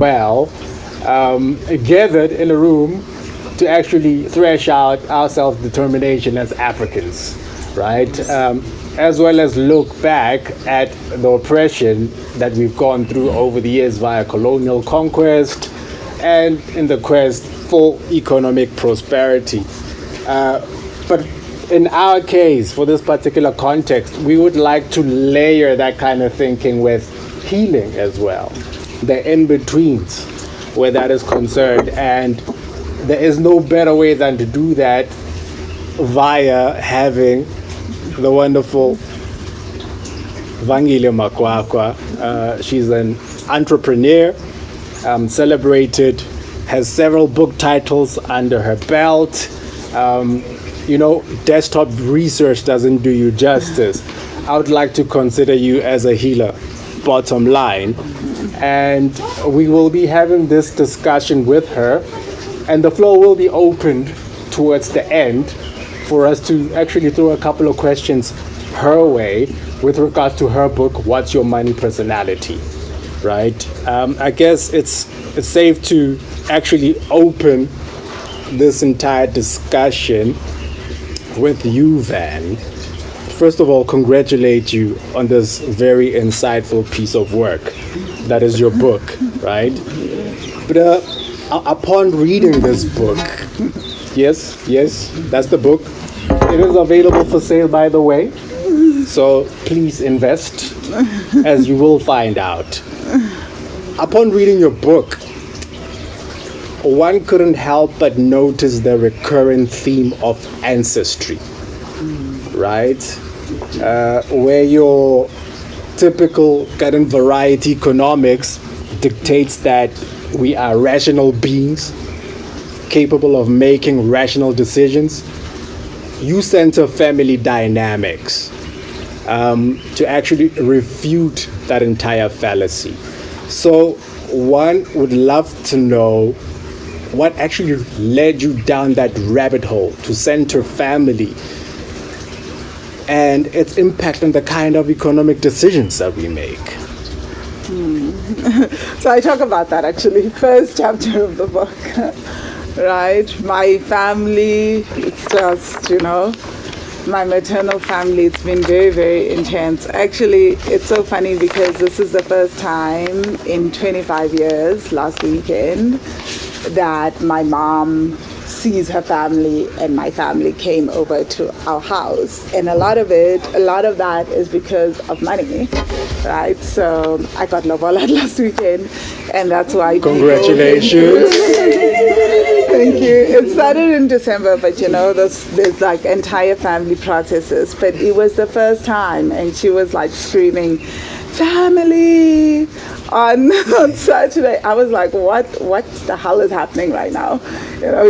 well, gathered in a room to actually thresh out our self-determination as Africans, right? As well as look back at the oppression that we've gone through over the years via colonial conquest and in the quest for economic prosperity. But in our case, for this particular context, we would like to layer that kind of thinking with healing as well, the in-betweens where that is concerned. And there is no better way than to do that via having the wonderful Vangile Makwakwa. She's an entrepreneur, celebrated, has several book titles under her belt. Desktop research doesn't do you justice. I would like to consider you as a healer, bottom line. And we will be having this discussion with her, and the floor will be opened towards the end for us to actually throw a couple of questions her way with regards to her book, What's Your Money Personality, right? I guess it's safe to actually open this entire discussion with you, Van. First of all, congratulate you on this very insightful piece of work that is your book, right? But upon reading this book, yes, that's the book. It is available for sale, by the way. So please invest, as you will find out. Upon reading your book, one couldn't help but notice the recurrent theme of ancestry, right? Where your typical garden variety economics dictates that we are rational beings capable of making rational decisions. You center family dynamics to actually refute that entire fallacy. So one would love to know what actually led you down that rabbit hole to center family and its impact on the kind of economic decisions that we make. So I talk about that actually, first chapter of the book, right? My family, it's just, my maternal family, it's been very, very intense. Actually, it's so funny because this is the first time in 25 years, last weekend, that my mom sees her family and my family came over to our house. And a lot of that is because of money, right? So I got lobola last weekend, and that's why congratulations. Thank you. It started in December, but there's like entire family processes. But it was the first time, and she was like screaming, "Family!" on Saturday. I was like, what the hell is happening right now?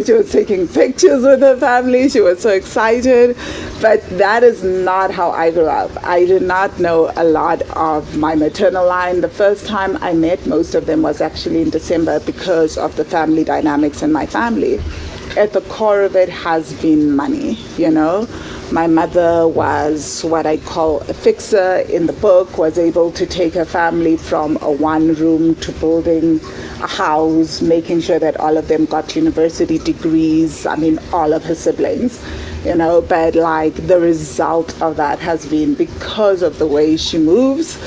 She was taking pictures with her family. She was so excited. But that is not how I grew up. I did not know a lot of my maternal line. The first time I met most of them was actually in December because of the family dynamics in my family. At the core of it has been money, My mother was what I call a fixer in the book, was able to take her family from a one room to building a house, making sure that all of them got university degrees. I mean, all of her siblings, but like the result of that has been, because of the way she moves,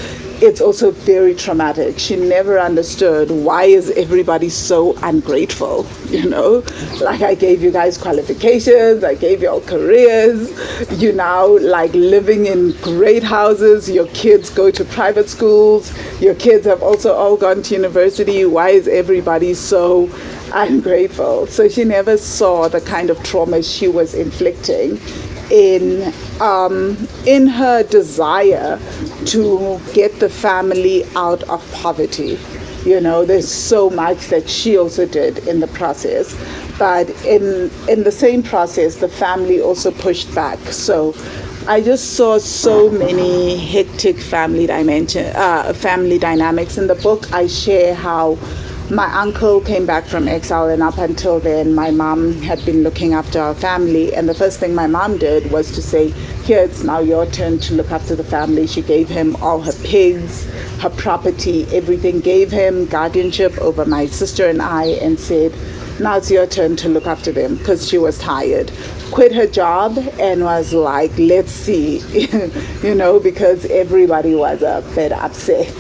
it's also very traumatic. She never understood why is everybody so ungrateful, Like I gave you guys qualifications, I gave you all careers, you now like living in great houses, your kids go to private schools, your kids have also all gone to university, why is everybody so ungrateful? So she never saw the kind of trauma she was inflicting in her desire to get the family out of poverty. There's so much that she also did in the process, but in the same process, the family also pushed back. So I just saw so many hectic family dynamics. In the book, I share how My uncle came back from exile, and up until then, my mom had been looking after our family. And the first thing my mom did was to say, here, it's now your turn to look after the family. She gave him all her pigs, her property, everything, gave him guardianship over my sister and I, and said, now it's your turn to look after them, because she was tired. Quit her job and was like, let's see, because everybody was a bit upset,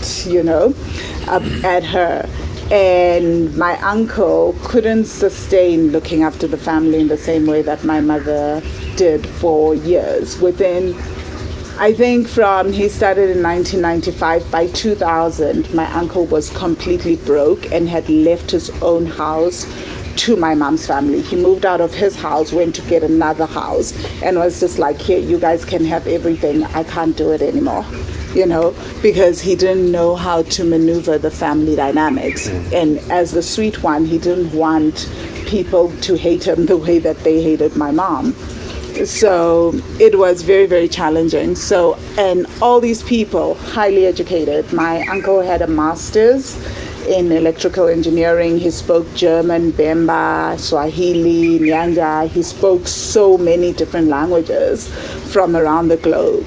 at her. And my uncle couldn't sustain looking after the family in the same way that my mother did for years. Within, I think he started in 1995, by 2000, my uncle was completely broke and had left his own house to my mom's family. He moved out of his house, went to get another house, and was just like, here, you guys can have everything. I can't do it anymore. Because he didn't know how to maneuver the family dynamics. And as the sweet one, he didn't want people to hate him the way that they hated my mom. So it was very, very challenging. So, and all these people, highly educated. My uncle had a master's in electrical engineering. He spoke German, Bemba, Swahili, Nyanja. He spoke so many different languages from around the globe.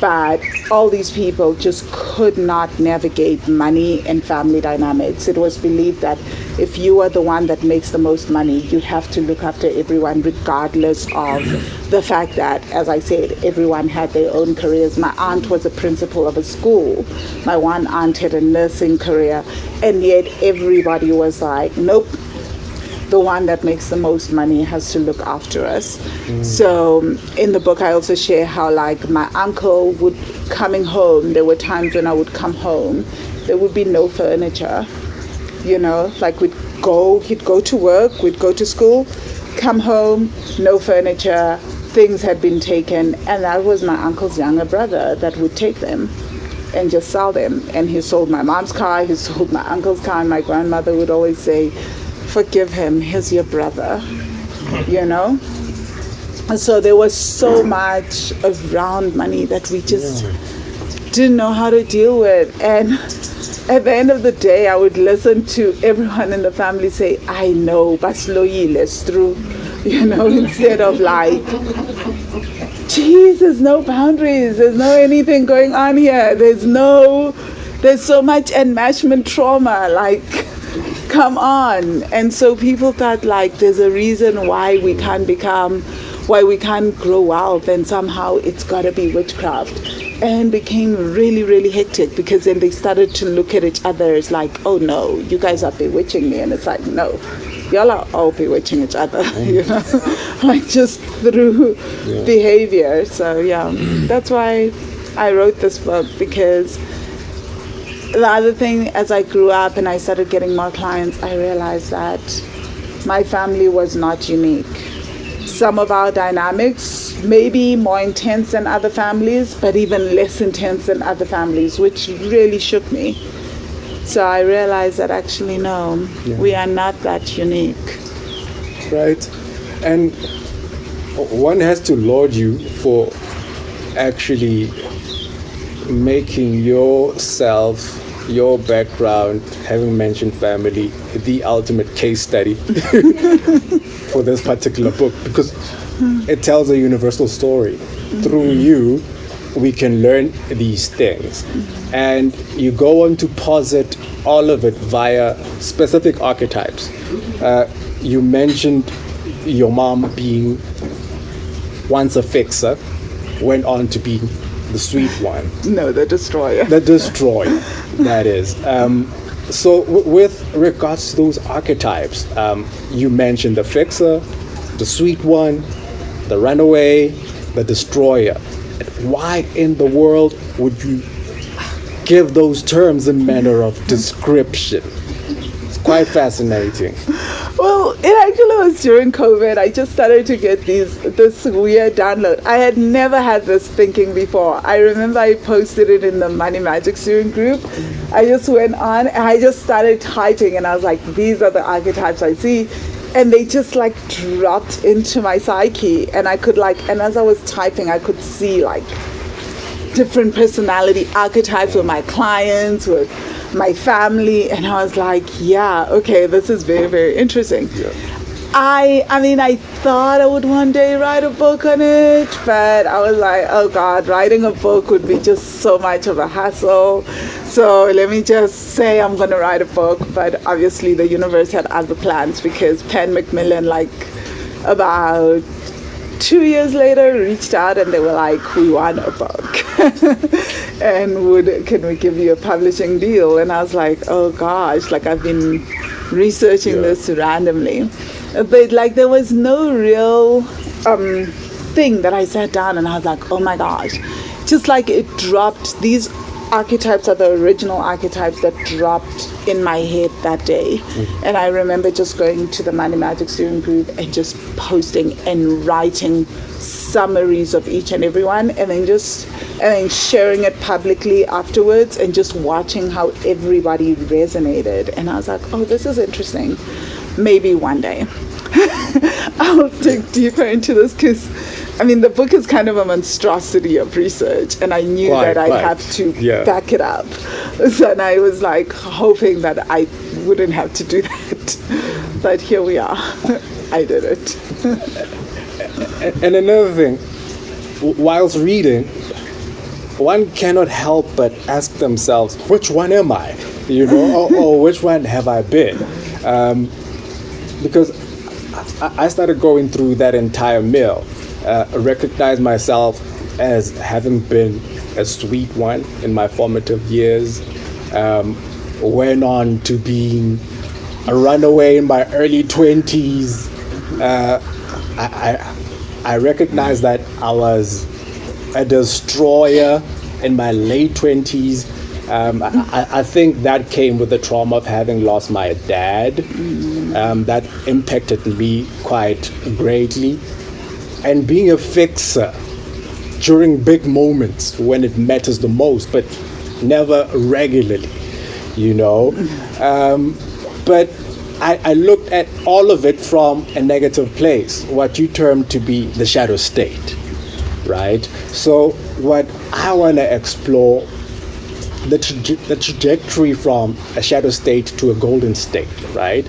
But all these people just could not navigate money and family dynamics. It was believed that if you are the one that makes the most money, you have to look after everyone, regardless of the fact that, as I said, everyone had their own careers. My aunt was a principal of a school. My one aunt had a nursing career. And yet everybody was like, nope, the one that makes the most money has to look after us. So in the book, I also share how, like, my uncle would coming home, there were times when I would come home, there would be no furniture, like he'd go to work, we'd go to school, come home, no furniture, things had been taken. And that was my uncle's younger brother that would take them and just sell them. And he sold my mom's car, he sold my uncle's car, and my grandmother would always say, forgive him, he's your brother, And so there was so much around money that we just didn't know how to deal with. And at the end of the day, I would listen to everyone in the family say, I know, but slowly, let's through, instead of like, geez, there's no boundaries, there's no anything going on here, there's so much enmeshment trauma, like, come on. And so people thought, like, there's a reason why we can't grow wealth, and somehow it's got to be witchcraft. And became really, really hectic, because then they started to look at each other as like, oh no, you guys are bewitching me. And it's like, no, y'all are all bewitching each other, like just through behavior. So that's why I wrote this book, because the other thing, as I grew up and I started getting more clients, I realized that my family was not unique. Some of our dynamics may be more intense than other families, but even less intense than other families, which really shook me. So I realized that actually, no, we are not that unique. Right. And one has to laud you for actually making yourself, your background, having mentioned family, the ultimate case study for this particular book, because it tells a universal story. Through you, we can learn these things. And you go on to posit all of it via specific archetypes. You mentioned your mom being once a fixer, went on to be the sweet one. No, the destroyer. The destroyer, that is. So with regards to those archetypes, you mentioned the fixer, the sweet one, the runaway, the destroyer. Why in the world would you give those terms a manner of description? It's quite fascinating. Well, it actually was during COVID. I just started to get this weird download. I had never had this thinking before. I remember I posted it in the Money Magic student group. I just went on and I just started typing, and I was like, these are the archetypes I see. And they just like dropped into my psyche, and I could and as I was typing, I could see like different personality archetypes with my clients, with my family, and I was like, yeah, okay, this is very, very interesting. Yeah. I mean, I thought I would one day write a book on it, but I was like, oh God, writing a book would be just so much of a hassle. So let me just say I'm going to write a book. But obviously the universe had other plans, because Penn Macmillan, like about 2 years later, reached out and they were like, we want a book. And can we give you a publishing deal? And I was like, oh gosh, like I've been researching this randomly. But like there was no real thing that I sat down and I was like, oh my gosh. Just like it dropped, these archetypes are the original archetypes that dropped in my head that day. And I remember just going to the Money Magic Steering Group and just posting and writing summaries of each and every one, and then sharing it publicly afterwards and just watching how everybody resonated. And I was like, oh, this is interesting. Maybe one day I'll dig deeper into this, because I mean the book is kind of a monstrosity of research, and I knew that I'd have to back it up. So, and I was like hoping that I wouldn't have to do that, but here we are. I did it. And another thing, whilst reading, one cannot help but ask themselves, which one am I? You know, or which one have I been? Because I started going through that entire meal. Recognized myself as having been a sweet one in my formative years. Went on to being a runaway in my early 20s. I recognized that I was a destroyer in my late 20s. I think that came with the trauma of having lost my dad. That impacted me quite greatly. And being a fixer during big moments when it matters the most, but never regularly, you know. But I looked at all of it from a negative place, what you term to be the shadow state, right? So what I want to explore, the trajectory from a shadow state to a golden state, right?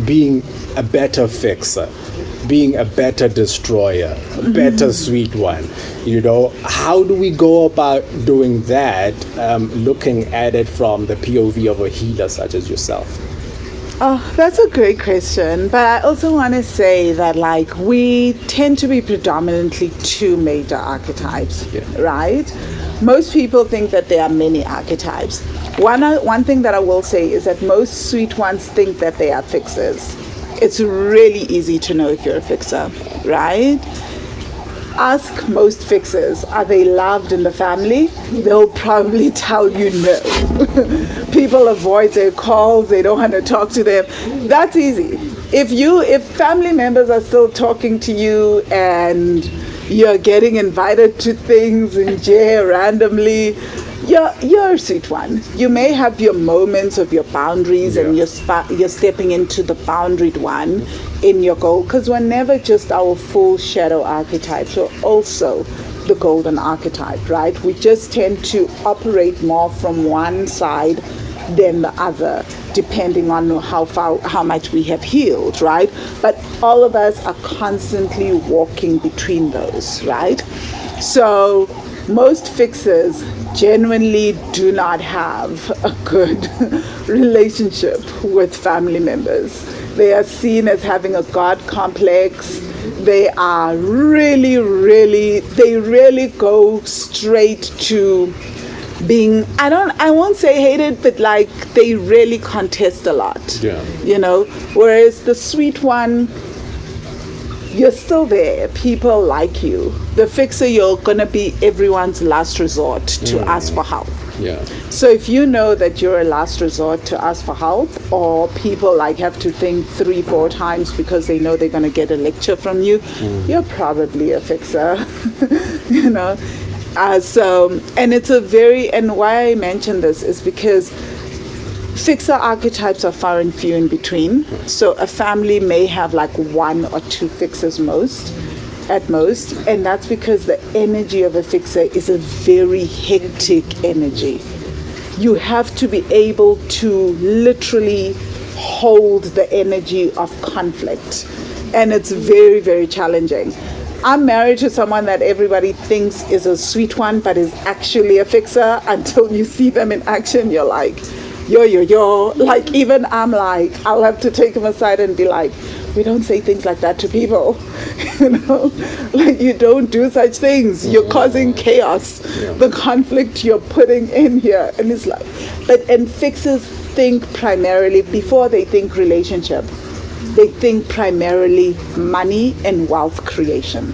Being a better fixer, being a better destroyer, a better sweet one, you know. How do we go about doing that, looking at it from the POV of a healer such as yourself? Oh, that's a great question. But I also want to say that like we tend to be predominantly two major archetypes, right? Most people think that there are many archetypes. One thing that I will say is that most sweet ones think that they are fixers. It's really easy to know if you're a fixer, right? Ask most fixers, are they loved in the family? They'll probably tell you no. People avoid their calls, they don't want to talk to them. That's easy. If family members are still talking to you and you're getting invited to things in jail randomly, you're a sweet one. You may have your moments of your boundaries and you're stepping into the boundaried one in your goal, because we're never just our full shadow archetypes, we're also the golden archetype, right? We just tend to operate more from one side than the other, depending on how much we have healed, right? But all of us are constantly walking between those, right? So most fixers genuinely do not have a good relationship with family members. They are seen as having a God complex. They are really go straight to being, I won't say hated, but like they really contest a lot. You know, whereas the sweet one, you're still there. People like you. The fixer, you're gonna be everyone's last resort to ask for help. So if you know that you're a last resort to ask for help, or people like have to think 3-4 times because they know they're gonna get a lecture from you, you're probably a fixer. You know. And it's and why I mention this is because fixer archetypes are far and few in between. So a family may have like 1 or 2 fixers most. at most, and that's because the energy of a fixer is a very hectic energy. You have to be able to literally hold the energy of conflict, and it's very, very challenging. I'm married to someone that everybody thinks is a sweet one, but is actually a fixer. Until you see them in action, you're like, yo. Like, even I'm like, I'll have to take him aside and be like, we don't say things like that to people. Like, you don't do such things. You're causing chaos. The conflict you're putting in here. And it's like, and fixers think primarily, before they think relationship, they think primarily money and wealth creation.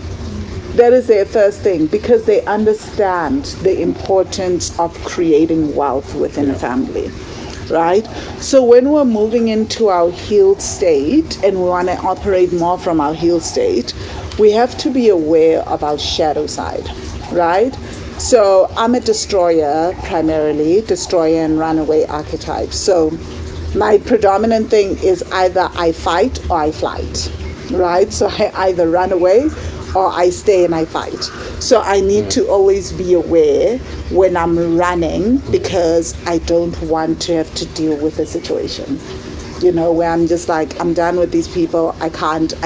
That is their first thing, because they understand the importance of creating wealth within a family, right? So when we're moving into our healed state and we want to operate more from our healed state, we have to be aware of our shadow side, right? So I'm a destroyer, primarily, destroyer and runaway archetype. So my predominant thing is either I fight or I flight, right? So I either run away or I stay and I fight. So I need to always be aware when I'm running, because I don't want to have to deal with a situation, where I'm just like, I'm done with these people. I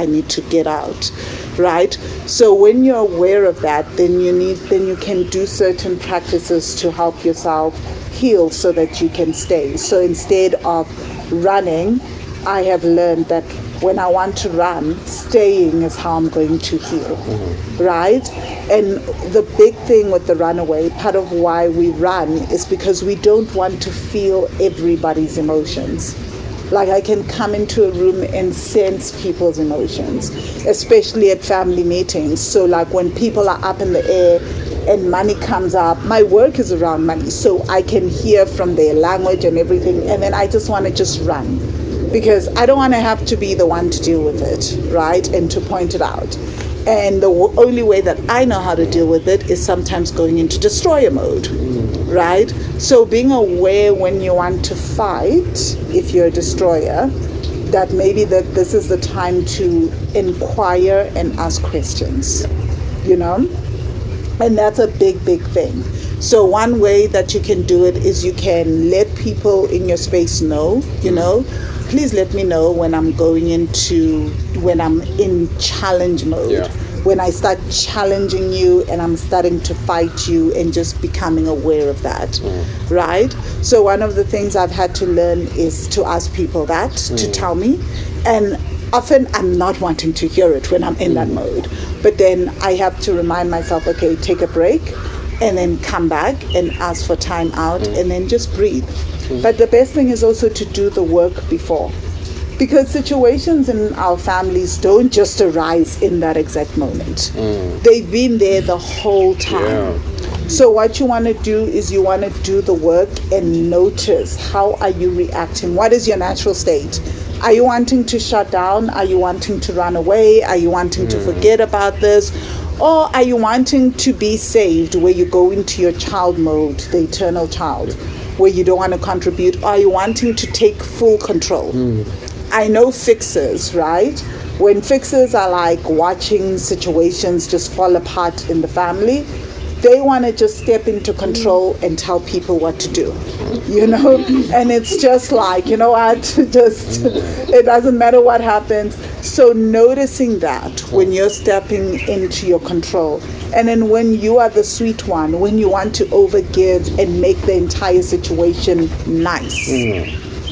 need to get out, right? So when you're aware of that, then you can do certain practices to help yourself heal so that you can stay. So instead of running, I have learned that when I want to run, staying is how I'm going to heal, right? And the big thing with the runaway, part of why we run, is because we don't want to feel everybody's emotions. Like, I can come into a room and sense people's emotions, especially at family meetings. So like when people are up in the air and money comes up, my work is around money, so I can hear from their language and everything, and then I just want to just run, because I don't want to have to be the one to deal with it, right, and to point it out. And the only way that I know how to deal with it is sometimes going into destroyer mode, right? So being aware when you want to fight, if you're a destroyer, that maybe that this is the time to inquire and ask questions, And that's a big, big thing. So one way that you can do it is you can let people in your space know, please let me know when I'm when I'm in challenge mode, when I start challenging you and I'm starting to fight you, and just becoming aware of that, right? So one of the things I've had to learn is to ask people that, to tell me, and often I'm not wanting to hear it when I'm in that mode, but then I have to remind myself, okay, take a break, and then come back and ask for time out, and then just breathe. But the best thing is also to do the work before, because situations in our families don't just arise in that exact moment. They've been there the whole time. So what you want to do is you want to do the work and notice, how are you reacting? What is your natural state? Are you wanting to shut down? Are you wanting to run away? Are you wanting to forget about this? Or are you wanting to be saved, where you go into your child mode, the eternal child, where you don't want to contribute? Or are you wanting to take full control? I know fixers, right? When fixers are like watching situations just fall apart in the family, they want to just step into control and tell people what to do, and it's just like, it doesn't matter what happens. So noticing that when you're stepping into your control, and then when you are the sweet one, when you want to overgive and make the entire situation nice,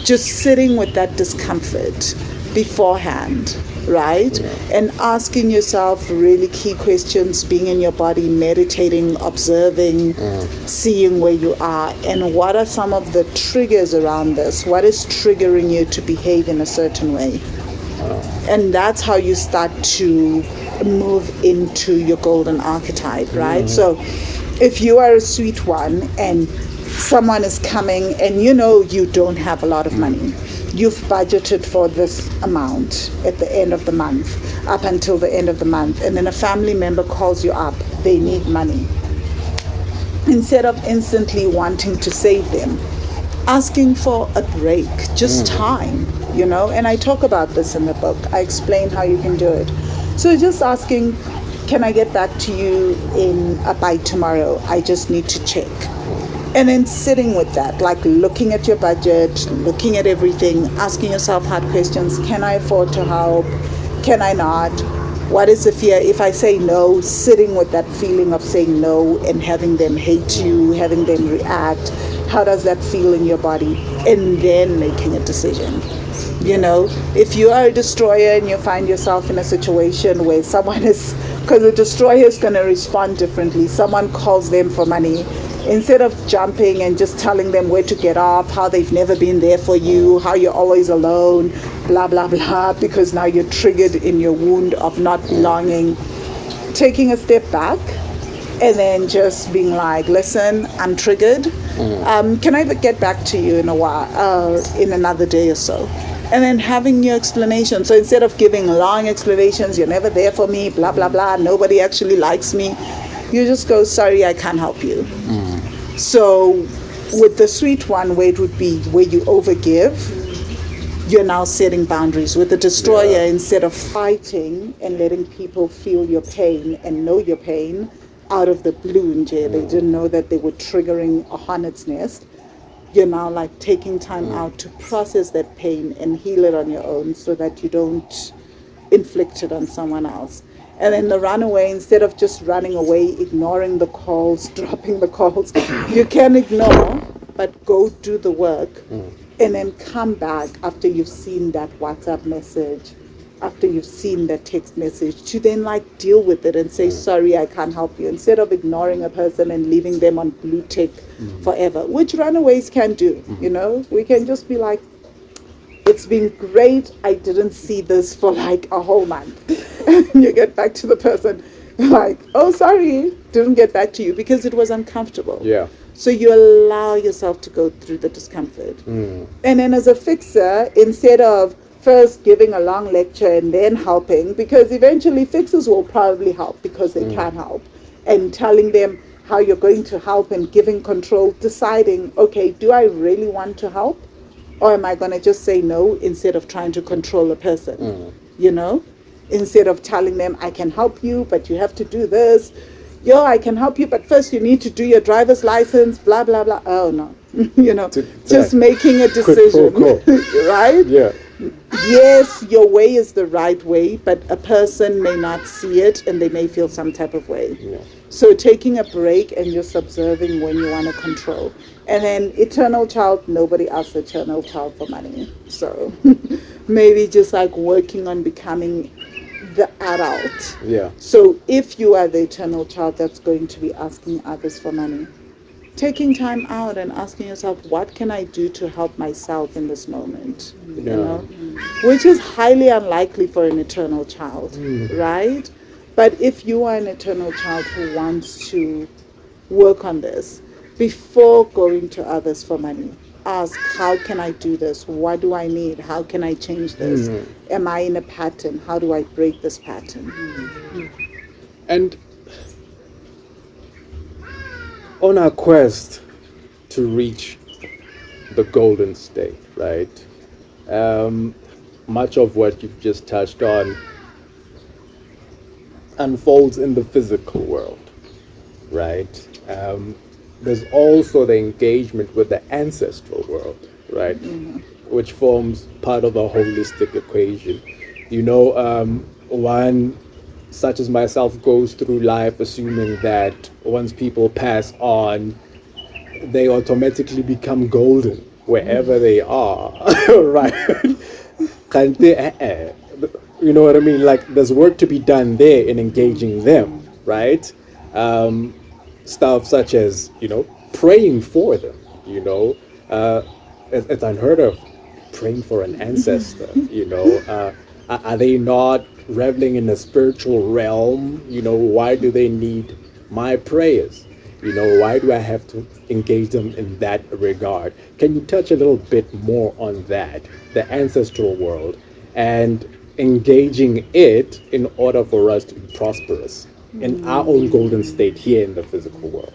just sitting with that discomfort beforehand, right? And asking yourself really key questions, being in your body, meditating, observing, seeing where you are, and what are some of the triggers around this? What is triggering you to behave in a certain way? And that's how you start to move into your golden archetype, right? So if you are a sweet one and someone is coming and you don't have a lot of money, you've budgeted for this amount at the end of the month, up until the end of the month, and then a family member calls you up, they need money. Instead of instantly wanting to save them, asking for a break, just time, and I talk about this in the book. I explain how you can do it. So just asking, can I get back to you by tomorrow? I just need to check. And then sitting with that, like looking at your budget, looking at everything, asking yourself hard questions. Can I afford to help? Can I not? What is the fear? If I say no, sitting with that feeling of saying no and having them hate you, having them react, how does that feel in your body? And then making a decision. You know, if you are a destroyer and you find yourself in a situation where someone is, because a destroyer is going to respond differently, someone calls them for money, instead of jumping and just telling them where to get off, how they've never been there for you, how you're always alone, blah, blah, blah, because now you're triggered in your wound of not belonging, taking a step back and then just being like, listen, I'm triggered. Can I get back to you in a while, in another day or so? And then having your explanation. So instead of giving long explanations, you're never there for me, blah, blah, blah, nobody actually likes me, you just go, sorry, I can't help you. So with the sweet one, where it would be where you overgive, you're now setting boundaries. With the destroyer, instead of fighting and letting people feel your pain and know your pain out of the blue, they didn't know that they were triggering a hornet's nest, you're now like taking time out to process that pain and heal it on your own so that you don't inflict it on someone else. And then the runaway, instead of just running away, ignoring the calls, dropping the calls, you can ignore, but go do the work and then come back after you've seen that WhatsApp message, after you've seen that text message, to then like deal with it and say, sorry, I can't help you, instead of ignoring a person and leaving them on blue tick forever, which runaways can do. You know, we can just be like, it's been great, I didn't see this for like a whole month. And you get back to the person like, oh, sorry, didn't get back to you because it was uncomfortable. So you allow yourself to go through the discomfort. And then as a fixer, instead of first giving a long lecture and then helping, because eventually fixers will probably help because they can help, and telling them how you're going to help and giving control, deciding, okay, do I really want to help? Or am I going to just say no instead of trying to control a person? You know, instead of telling them, I can help you, but you have to do this. Yo, I can help you, but first you need to do your driver's license, blah, blah, blah. Oh, no. You know, just making a decision, right? Yes, your way is the right way, but a person may not see it and they may feel some type of way. So taking a break and just observing when you want to control. And then eternal child, nobody asks eternal child for money. So maybe just like working on becoming the adult. So if you are the eternal child that's going to be asking others for money, taking time out and asking yourself, what can I do to help myself in this moment? You know, which is highly unlikely for an eternal child, right? But if you are an eternal child who wants to work on this, before going to others for money, ask, how can I do this? What do I need? How can I change this? Am I in a pattern? How do I break this pattern? And on our quest to reach the golden state, right? Much of what you've just touched on unfolds in the physical world, right? There's also the engagement with the ancestral world, right? Which forms part of a holistic equation. You know, one such as myself goes through life assuming that once people pass on, they automatically become golden wherever they are, right? You know what I mean? Like, there's work to be done there in engaging them, right? Stuff such as, you know, praying for them, you know, it's unheard of, praying for an ancestor, you know, are they not reveling in the spiritual realm? You know, why do they need my prayers? You know, why do I have to engage them in that regard? Can you touch a little bit more on that, the ancestral world, and engaging it in order for us to be prosperous in our own golden state here in the physical world?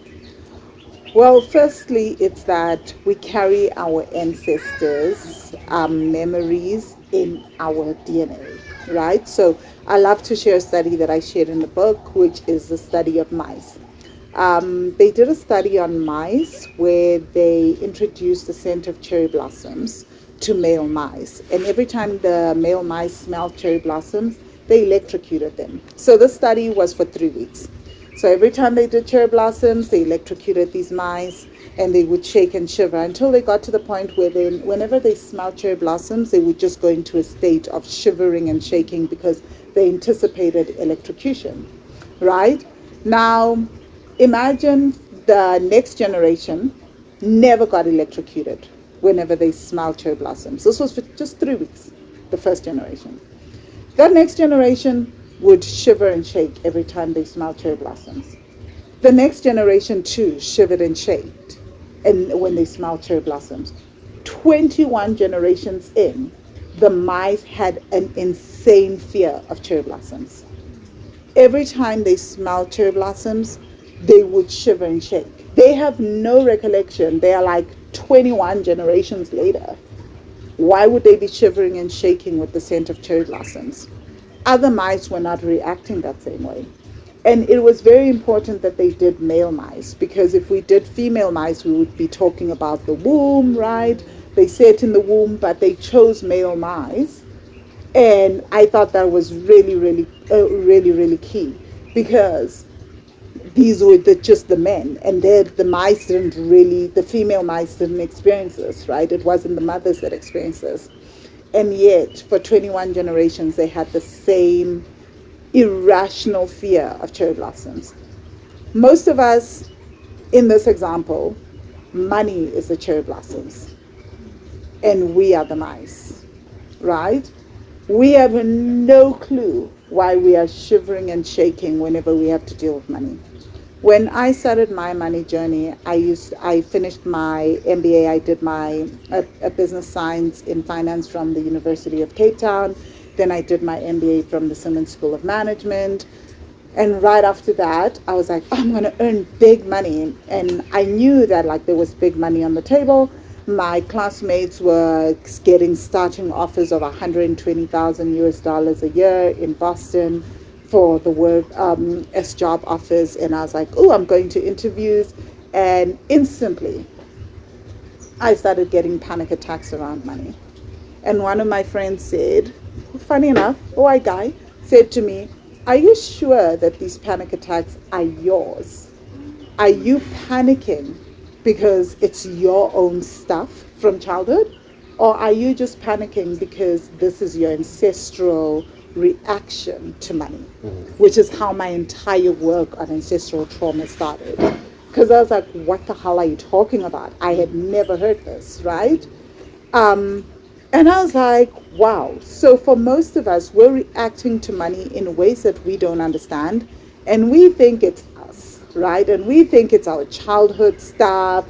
Well, firstly, it's that we carry our ancestors' memories in our DNA, right? So I love to share a study that I shared in the book, which is the study of mice. They did a study on mice where they introduced the scent of cherry blossoms to male mice. And every time the male mice smelled cherry blossoms, they electrocuted them. So the study was for 3 weeks. So every time they did cherry blossoms, they electrocuted these mice and they would shake and shiver until they got to the point where whenever they smelled cherry blossoms, they would just go into a state of shivering and shaking because they anticipated electrocution, right? Now, imagine the next generation never got electrocuted whenever they smelled cherry blossoms. This was for just 3 weeks, the first generation. That next generation would shiver and shake every time they smelled cherry blossoms. The next generation too shivered and shaked and when they smelled cherry blossoms. 21 generations in, the mice had an insane fear of cherry blossoms. Every time they smelled cherry blossoms, they would shiver and shake. They have no recollection. They are like 21 generations later. Why would they be shivering and shaking with the scent of cherry blossoms? Other mice were not reacting that same way. And it was very important that they did male mice, because if we did female mice, we would be talking about the womb, right? They sat in the womb, but they chose male mice. And I thought that was really key, because these were just the men, and the mice didn't really, the female mice didn't experience this, right? It wasn't the mothers that experienced this. And yet, for 21 generations, they had the same irrational fear of cherry blossoms. Most of us, in this example, money is the cherry blossoms, and we are the mice, right? We have no clue why we are shivering and shaking whenever we have to deal with money. When I started my money journey, I finished my MBA. I did a business science in finance from the University of Cape Town. Then I did my MBA from the Simmons School of Management. And right after that, I was like, I'm going to earn big money. And I knew that there was big money on the table. My classmates were getting starting offers of $120,000 a year in Boston for the work as job offers. And I was like, oh, I'm going to interviews. And instantly, I started getting panic attacks around money. And one of my friends said, funny enough, a white guy, said to me, are you sure that these panic attacks are yours? Are you panicking because it's your own stuff from childhood? Or are you just panicking because this is your ancestral reaction to money, which is how my entire work on ancestral trauma started? Because I was like, what the hell are you talking about? I had never heard this, right? And I was like, wow. So for most of us, we're reacting to money in ways that we don't understand. And we think it's us, right? And we think it's our childhood stuff.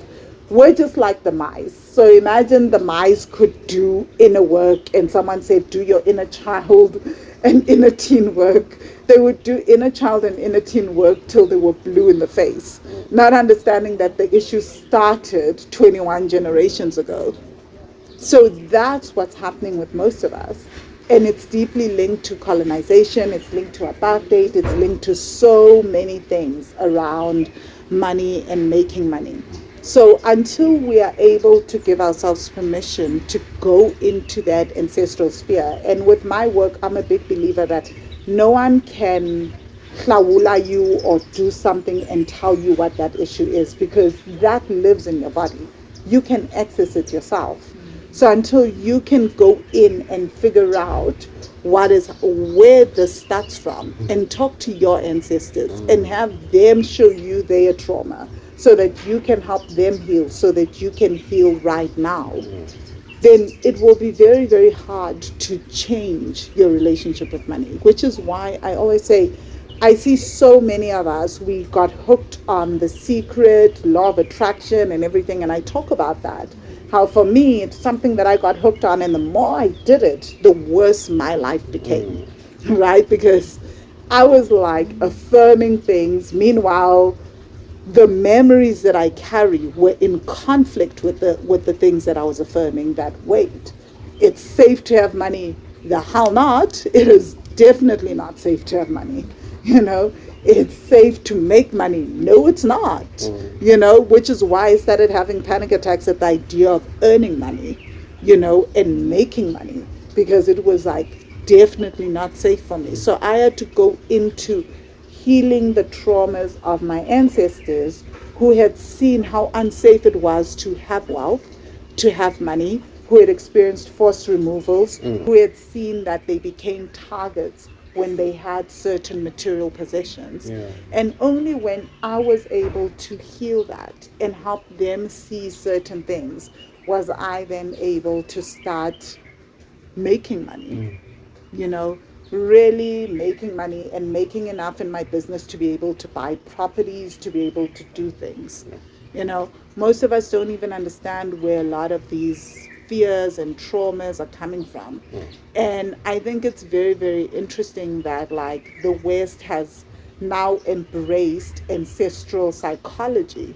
We're just like the mice. So imagine the mice could do inner work, and someone said, do your inner child and inner teen work. They would do inner child and inner teen work till they were blue in the face, not understanding that the issue started 21 generations ago. So that's what's happening with most of us. And it's deeply linked to colonization, it's linked to apartheid, it's linked to so many things around money and making money. So until we are able to give ourselves permission to go into that ancestral sphere, and with my work, I'm a big believer that no one can hlawula you or do something and tell you what that issue is, because that lives in your body. You can access it yourself. So until you can go in and figure out where this starts from, and talk to your ancestors and have them show you their trauma so that you can help them heal, so that you can heal right now, then it will be very, very hard to change your relationship with money, which is why I always say, I see so many of us, we got hooked on The Secret, law of attraction and everything, and I talk about that. How for me, it's something that I got hooked on, and the more I did it, the worse my life became, right? Because I was affirming things. Meanwhile, the memories that I carry were in conflict with the things that I was affirming. That wait, it's safe to have money. The hell not. It is definitely not safe to have money. You know, it's safe to make money. No, it's not. You know, which is why I started having panic attacks at the idea of earning money, you know, and making money, because it was like definitely not safe for me. So I had to go into healing the traumas of my ancestors who had seen how unsafe it was to have wealth, to have money, who had experienced forced removals, who had seen that they became targets when they had certain material possessions. Yeah. And only when I was able to heal that and help them see certain things was I then able to start making money. You know, really making money and making enough in my business to be able to buy properties, to be able to do things. You know, most of us don't even understand where a lot of these fears and traumas are coming from. And I think it's very, very interesting that like the West has now embraced ancestral psychology,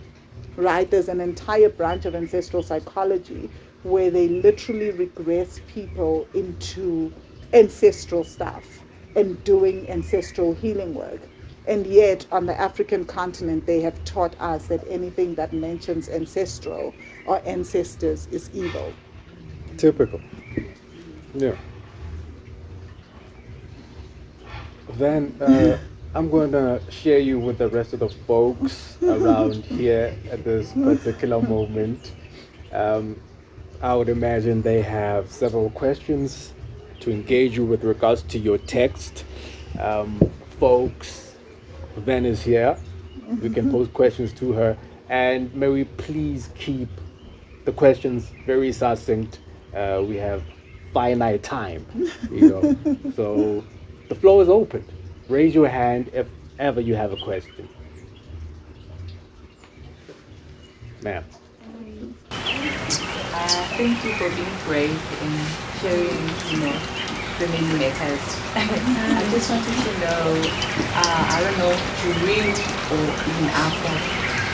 right? There's an entire branch of ancestral psychology where they literally regress people into ancestral stuff and doing ancestral healing work. And yet on the African continent, they have taught us that anything that mentions ancestral or ancestors is evil. Typical. Yeah. Then I'm going to share you with the rest of the folks around here at this particular moment. I would imagine they have several questions to engage you with regards to your text. Folks, Van is here. We can pose questions to her. And may we please keep the questions very succinct. We have finite time, you know. So the floor is open. Raise your hand if ever you have a question. Ma'am. Thank you for being brave in sharing, the many matters. I just wanted to know, I don't know, during or even after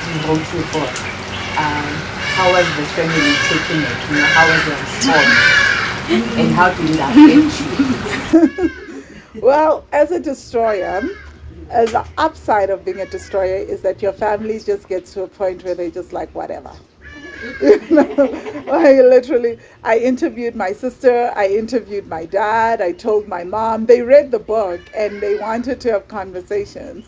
you wrote your book, how was the family taking it? How was the response? And how did it affect you? Well, as a destroyer, as the upside of being a destroyer is that your family just gets to a point where they just like whatever. I interviewed my sister, I interviewed my dad, I told my mom, they read the book and they wanted to have conversations.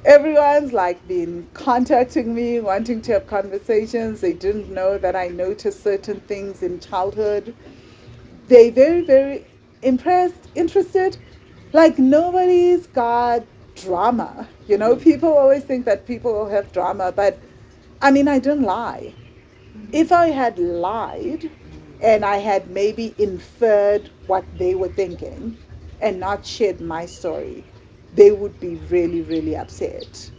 Everyone's like been contacting me, wanting to have conversations. They didn't know that I noticed certain things in childhood. They very, very impressed, interested. Like nobody's got drama. People always think that people will have drama, but I mean, I didn't lie. If I had lied and I had maybe inferred what they were thinking and not shared my story, they would be really, really upset.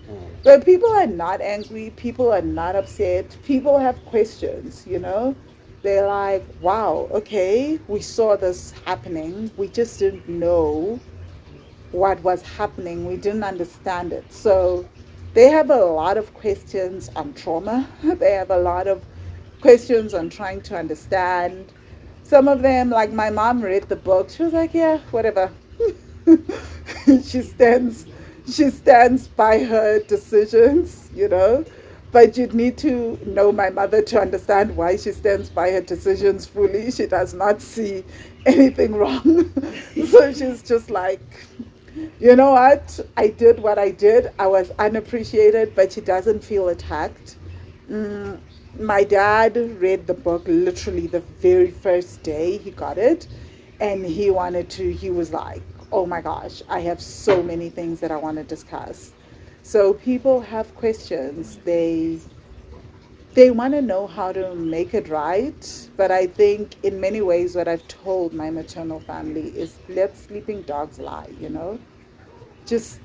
But people are not angry. People are not upset. People have questions, They're like, wow, okay, we saw this happening. We just didn't know what was happening. We didn't understand it. So they have a lot of questions on trauma. They have a lot of questions on trying to understand. Some of them, like my mom read the book. She was like, yeah, whatever. She stands by her decisions, But you'd need to know my mother to understand why she stands by her decisions fully. She does not see anything wrong. So she's just like, you know what? I did what I did. I was unappreciated, but she doesn't feel attacked. My dad read the book literally the very first day he got it. And he was like, oh my gosh, I have so many things that I want to discuss. So people have questions. They want to know how to make it right. But I think in many ways what I've told my maternal family is let sleeping dogs lie, Just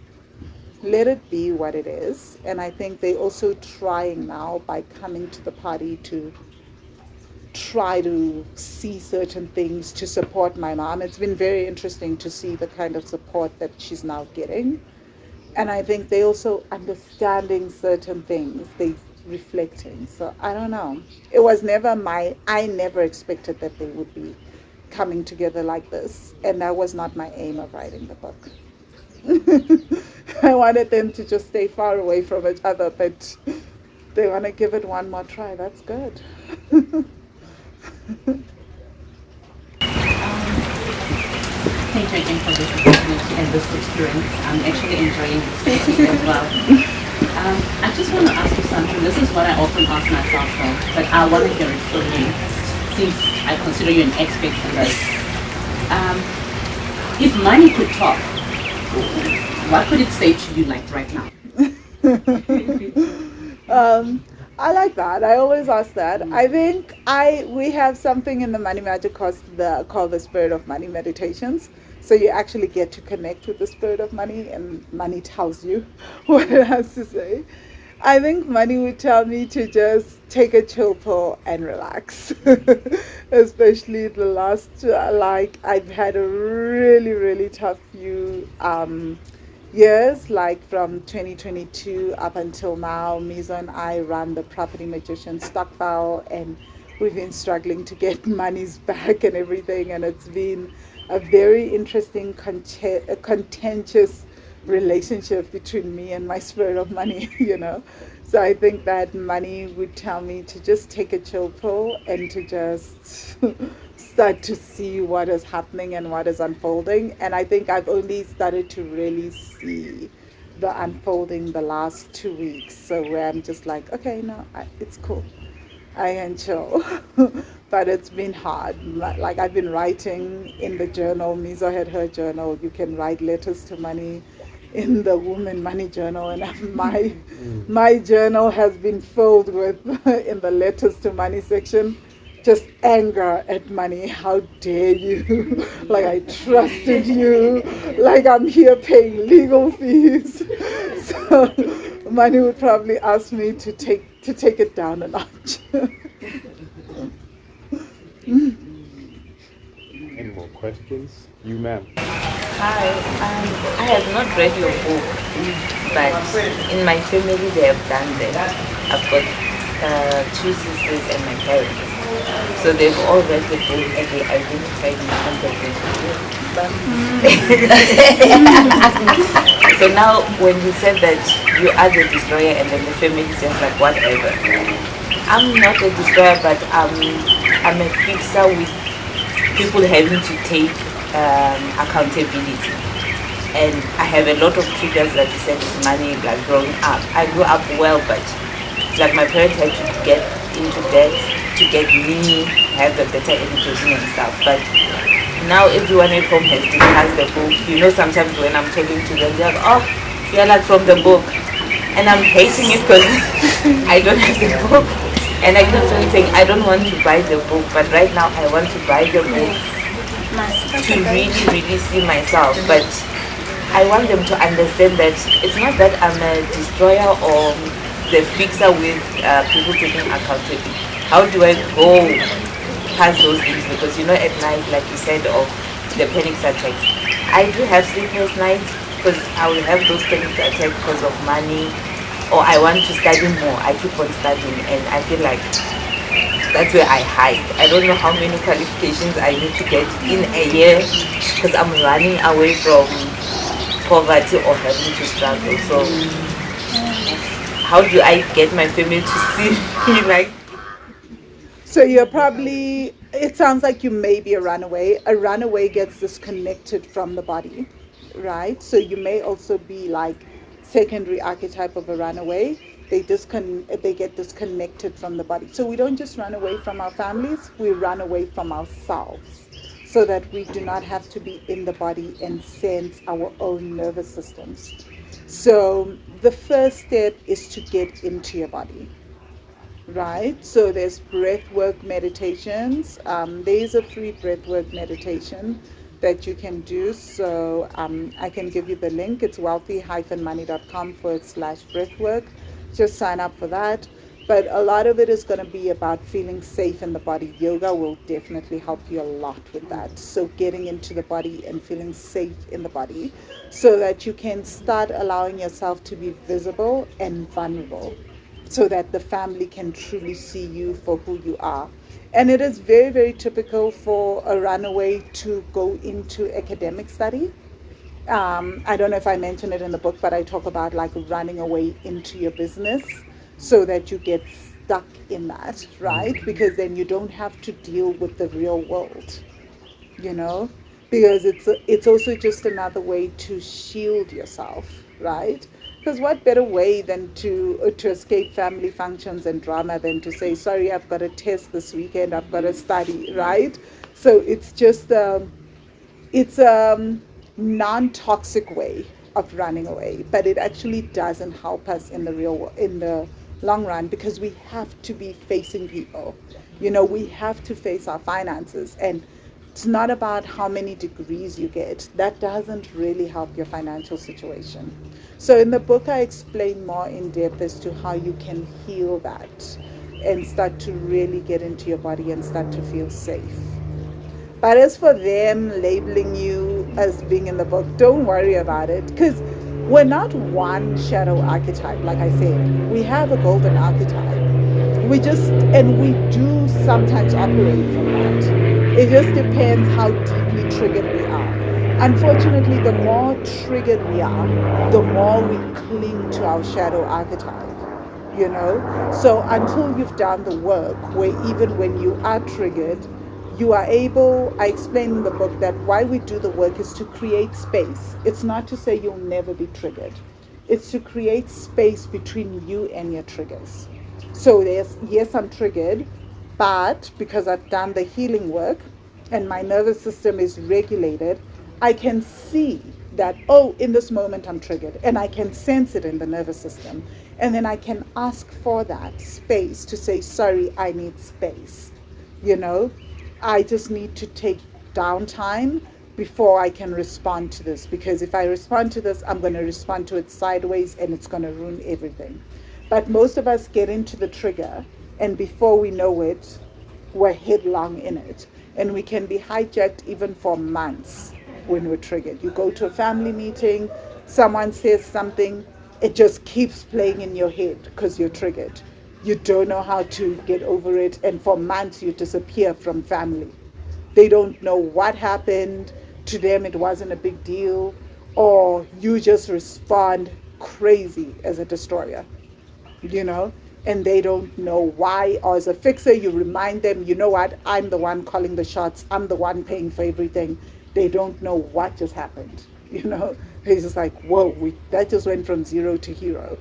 let it be what it is. And I think they're also trying now by coming to the party to try to see certain things to support my mom. It's been very interesting to see the kind of support that she's now getting. And I think they also understanding certain things, they reflecting. So I don't know. It was never I never expected that they would be coming together like this. And that was not my aim of writing the book. I wanted them to just stay far away from each other, but they want to give it one more try. That's good. Thank you again for this opportunity and this experience. I'm actually enjoying this topic as well. I just want to ask you something. This is what I often ask myself, though, but I want to hear it from you, since I consider you an expert in this. If money could talk, what could it say to you, like right now? I like that. I always ask that. I think we have something in the Money Magic called the Spirit of Money meditations. So you actually get to connect with the spirit of money, and money tells you what it has to say. I think money would tell me to just take a chill pill and relax. Especially the last, I've had a really, really tough few years, like from 2022 up until now. Mizo and I run the Property Magician stockpile, and we've been struggling to get monies back and everything, and it's been a very interesting, contentious relationship between me and my spirit of money, So I think that money would tell me to just take a chill pill and to just start to see what is happening and what is unfolding. And I think I've only started to really see the unfolding the last 2 weeks. So where I'm just like, okay, no, it's cool. I can chill. But it's been hard. Like I've been writing in the journal. Mizo had her journal. You can write letters to money in the Woman Money Journal, and my journal has been filled with in the letters to money section, just anger at money. How dare you? Like I trusted you. Like I'm here paying legal fees. So money would probably ask me to take it down a notch. Any more questions? You, ma'am. Hi, I have not read your book, but in my family they have done that. I've got 2 sisters and my parents. So they've all read the book and they identified me on the book. So now when you said that you are the destroyer and then the family is just like whatever. I'm not a destroyer, but I'm a fixer with people having to take accountability. And I have a lot of triggers, like you said, with money, like growing up. I grew up well, but it's like my parents had to get into debt to get me have a better education and stuff. But now everyone at home has discussed the book. Sometimes when I'm talking to them, they're like, oh, you're like from the book. And I'm hating it because I don't have the book. And I keep on saying, I don't want to buy the book, but right now I want to buy the book to really, really see myself. But I want them to understand that it's not that I'm a destroyer or the fixer with people taking accountability. How do I go past those things? Because at night, like you said, of the panic attacks, I do have sleepless nights because I will have those panic attacks because of money, or I want to study more. I keep on studying, and I feel like that's where I hide. I don't know how many qualifications I need to get in a year because I'm running away from poverty or having to struggle. So how do I get my family to see me like? So you're probably, it sounds like you may be a runaway. A runaway gets disconnected from the body, right? So you may also be like secondary archetype of a runaway. They get disconnected from the body. So we don't just run away from our families, we run away from ourselves so that we do not have to be in the body and sense our own nervous systems. So the first step is to get into your body, right? So there's breathwork meditations. There's a free breathwork meditation that you can do. So I can give you the link. It's wealthy-money.com/breathwork. Just sign up for that. But a lot of it is going to be about feeling safe in the body. Yoga will definitely help you a lot with that. So getting into the body and feeling safe in the body so that you can start allowing yourself to be visible and vulnerable so that the family can truly see you for who you are. And it is very, very typical for a runaway to go into academic study. I don't know if I mentioned it in the book, but I talk about like running away into your business so that you get stuck in that, right? Because then you don't have to deal with the real world, you know, because it's also just another way to shield yourself, right? Because what better way than to escape family functions and drama than to say, sorry, I've got a test this weekend, I've got to study, right? So it's just it's a non-toxic way of running away, but it actually doesn't help us in the long run, because we have to be facing people. You know, we have to face our finances, and it's not about how many degrees you get. That doesn't really help your financial situation. So in the book, I explain more in depth as to how you can heal that and start to really get into your body and start to feel safe. But as for them labeling you as being in the book, don't worry about it, because we're not one shadow archetype. Like I said, we have a golden archetype. We do sometimes operate from that. It just depends how deeply triggered we are. Unfortunately, the more triggered we are, the more we cling to our shadow archetype, you know? So until you've done the work, where even when you are triggered, you are able, I explain in the book that why we do the work is to create space. It's not to say you'll never be triggered. It's to create space between you and your triggers. So yes, I'm triggered, but because I've done the healing work and my nervous system is regulated, I can see that, oh, in this moment I'm triggered, and I can sense it in the nervous system. And then I can ask for that space to say, sorry, I need space, you know? I just need to take downtime before I can respond to this, because if I respond to this, I'm going to respond to it sideways and it's going to ruin everything. But most of us get into the trigger, and before we know it, we're headlong in it, and we can be hijacked even for months when we're triggered. You go to a family meeting, someone says something, it just keeps playing in your head because you're triggered. You don't know how to get over it, and for months you disappear from family. They don't know what happened. To them it wasn't a big deal, or you just respond crazy as a destroyer, you know, and they don't know why. Or as a fixer, you remind them, you know what, I'm the one calling the shots, I'm the one paying for everything. They don't know what just happened, you know. They're just like, whoa, that just went from zero to hero.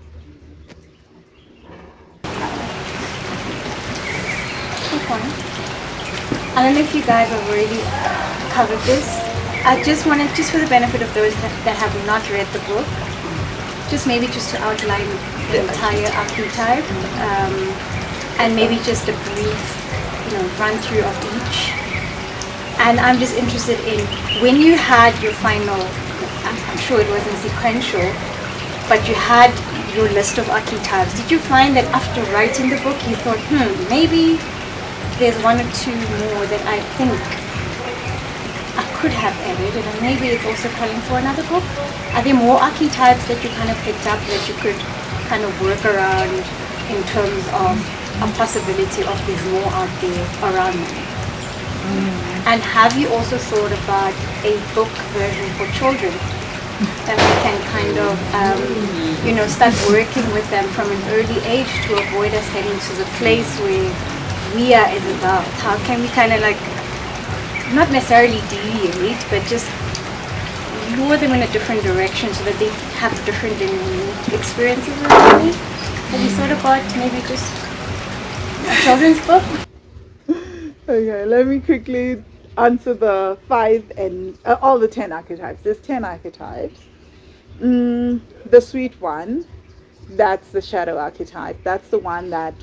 I don't know if you guys have already covered this. I just wanted, just for the benefit of those that have not read the book, just to outline the entire archetype, and maybe just a brief, run through of each. And I'm just interested in, when you had your final, I'm sure it wasn't sequential, but you had your list of archetypes. Did you find that after writing the book, you thought, maybe there's one or two more that I think I could have added, and maybe it's also calling for another book? Are there more archetypes that you kind of picked up that you could kind of work around in terms of a possibility of there's more out there around me? And have you also thought about a book version for children that we can kind of, start working with them from an early age to avoid us heading to the place where we are as adults? How can we kind of not necessarily deviate, but just lure them in a different direction so that they have different and unique experiences with me? Have you thought about maybe just a children's book? Okay, let me quickly answer the 5 and all the 10 archetypes. There's 10 archetypes. The sweet one, that's the shadow archetype. That's the one that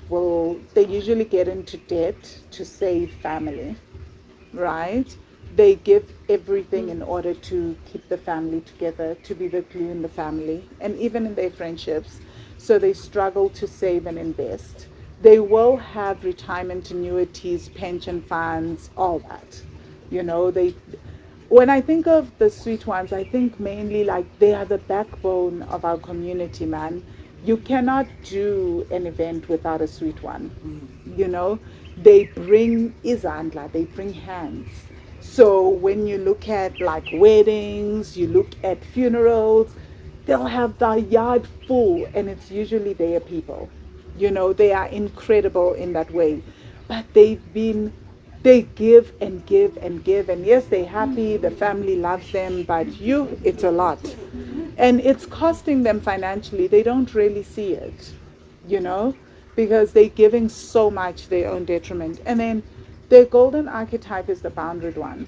they usually get into debt to save family, right? They give everything in order to keep the family together, to be the glue in the family, and even in their friendships. So they struggle to save and invest. They will have retirement annuities, pension funds, all that. When I think of the sweet ones, I think mainly they are the backbone of our community, man. You cannot do an event without a sweet one. they bring izandla, they bring hands. So when you look at like weddings, you look at funerals, they'll have the yard full, and it's usually their people. You know, they are incredible in that way. But they give and give and give. And yes, they're happy, the family loves them, but it's a lot. And it's costing them financially. They don't really see it, you know, because they're giving so much their own detriment. And then their golden archetype is the boundaried one.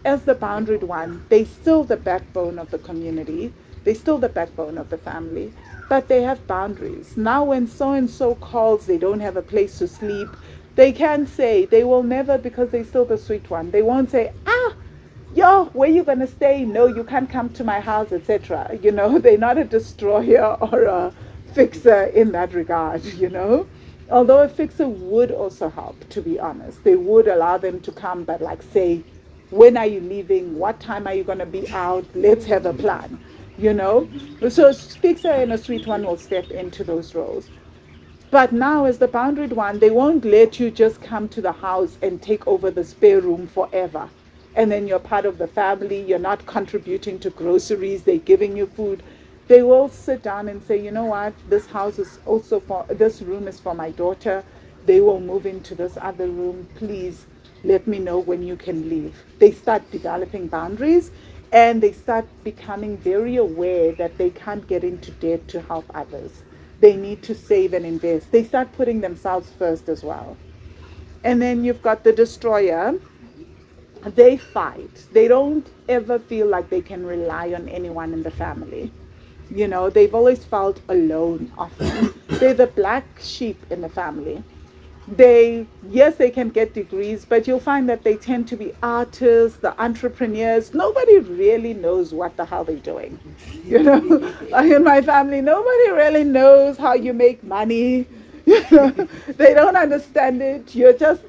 As the boundaried one, they still the backbone of the community. They still the backbone of the family, but they have boundaries. Now when so-and-so calls, they don't have a place to sleep, they can't say, they will never, because they're still the sweet one. They won't say, yo, where you going to stay? No, you can't come to my house, etc. You know, they're not a destroyer or a fixer in that regard, you know. Although a fixer would also help, to be honest. They would allow them to come, but like say, when are you leaving? What time are you going to be out? Let's have a plan, you know. So a fixer and a sweet one will step into those roles. But now as the boundaried one, they won't let you just come to the house and take over the spare room forever. And then you're part of the family, you're not contributing to groceries, they're giving you food. They will sit down and say, you know what, this house is also this room is for my daughter. They will move into this other room. Please let me know when you can leave. They start developing boundaries, and they start becoming very aware that they can't get into debt to help others. They need to save and invest. They start putting themselves first as well. And then you've got the destroyer. They fight. They don't ever feel like they can rely on anyone in the family. You know, they've always felt alone often. They're the black sheep in the family. They can get degrees, but you'll find that they tend to be artists, the entrepreneurs. Nobody really knows what the hell they're doing. You know, like in my family, nobody really knows how you make money. You know, they don't understand it. You're just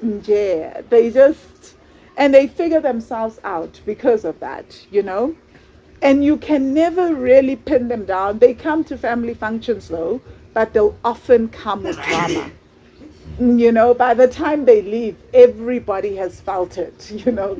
and they figure themselves out because of that, you know. And you can never really pin them down. They come to family functions though, but they'll often come with drama. You know, by the time they leave, everybody has felt it, you know,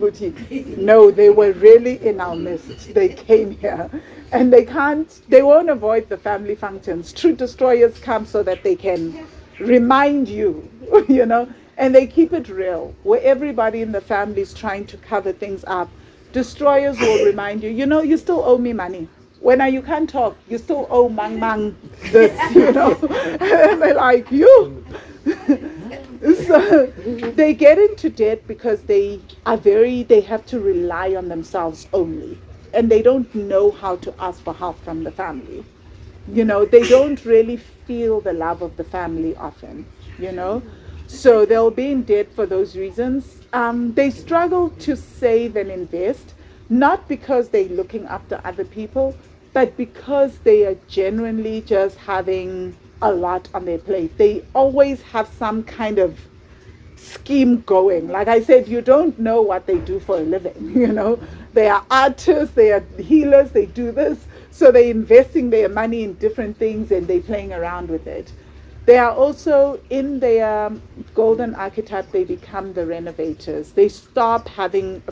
no, they were really in our midst. They came here and they won't avoid the family functions. True destroyers come so that they can remind you, you know, and they keep it real, where everybody in the family is trying to cover things up. Destroyers will remind you, you know, you still owe me money. When you can't talk, you still owe mang this, you know. And they're like, you. So they get into debt because they have to rely on themselves only. And they don't know how to ask for help from the family. You know, they don't really feel the love of the family often, you know. So they'll be in debt for those reasons. They struggle to save and invest, not because they're looking after other people, but because they are genuinely just having a lot on their plate. They always have some kind of scheme going. Like I said, you don't know what they do for a living, you know. They are artists, they are healers, they do this. So they're investing their money in different things and they're playing around with it. They are also, in their golden archetype, they become the renovators. They stop fighting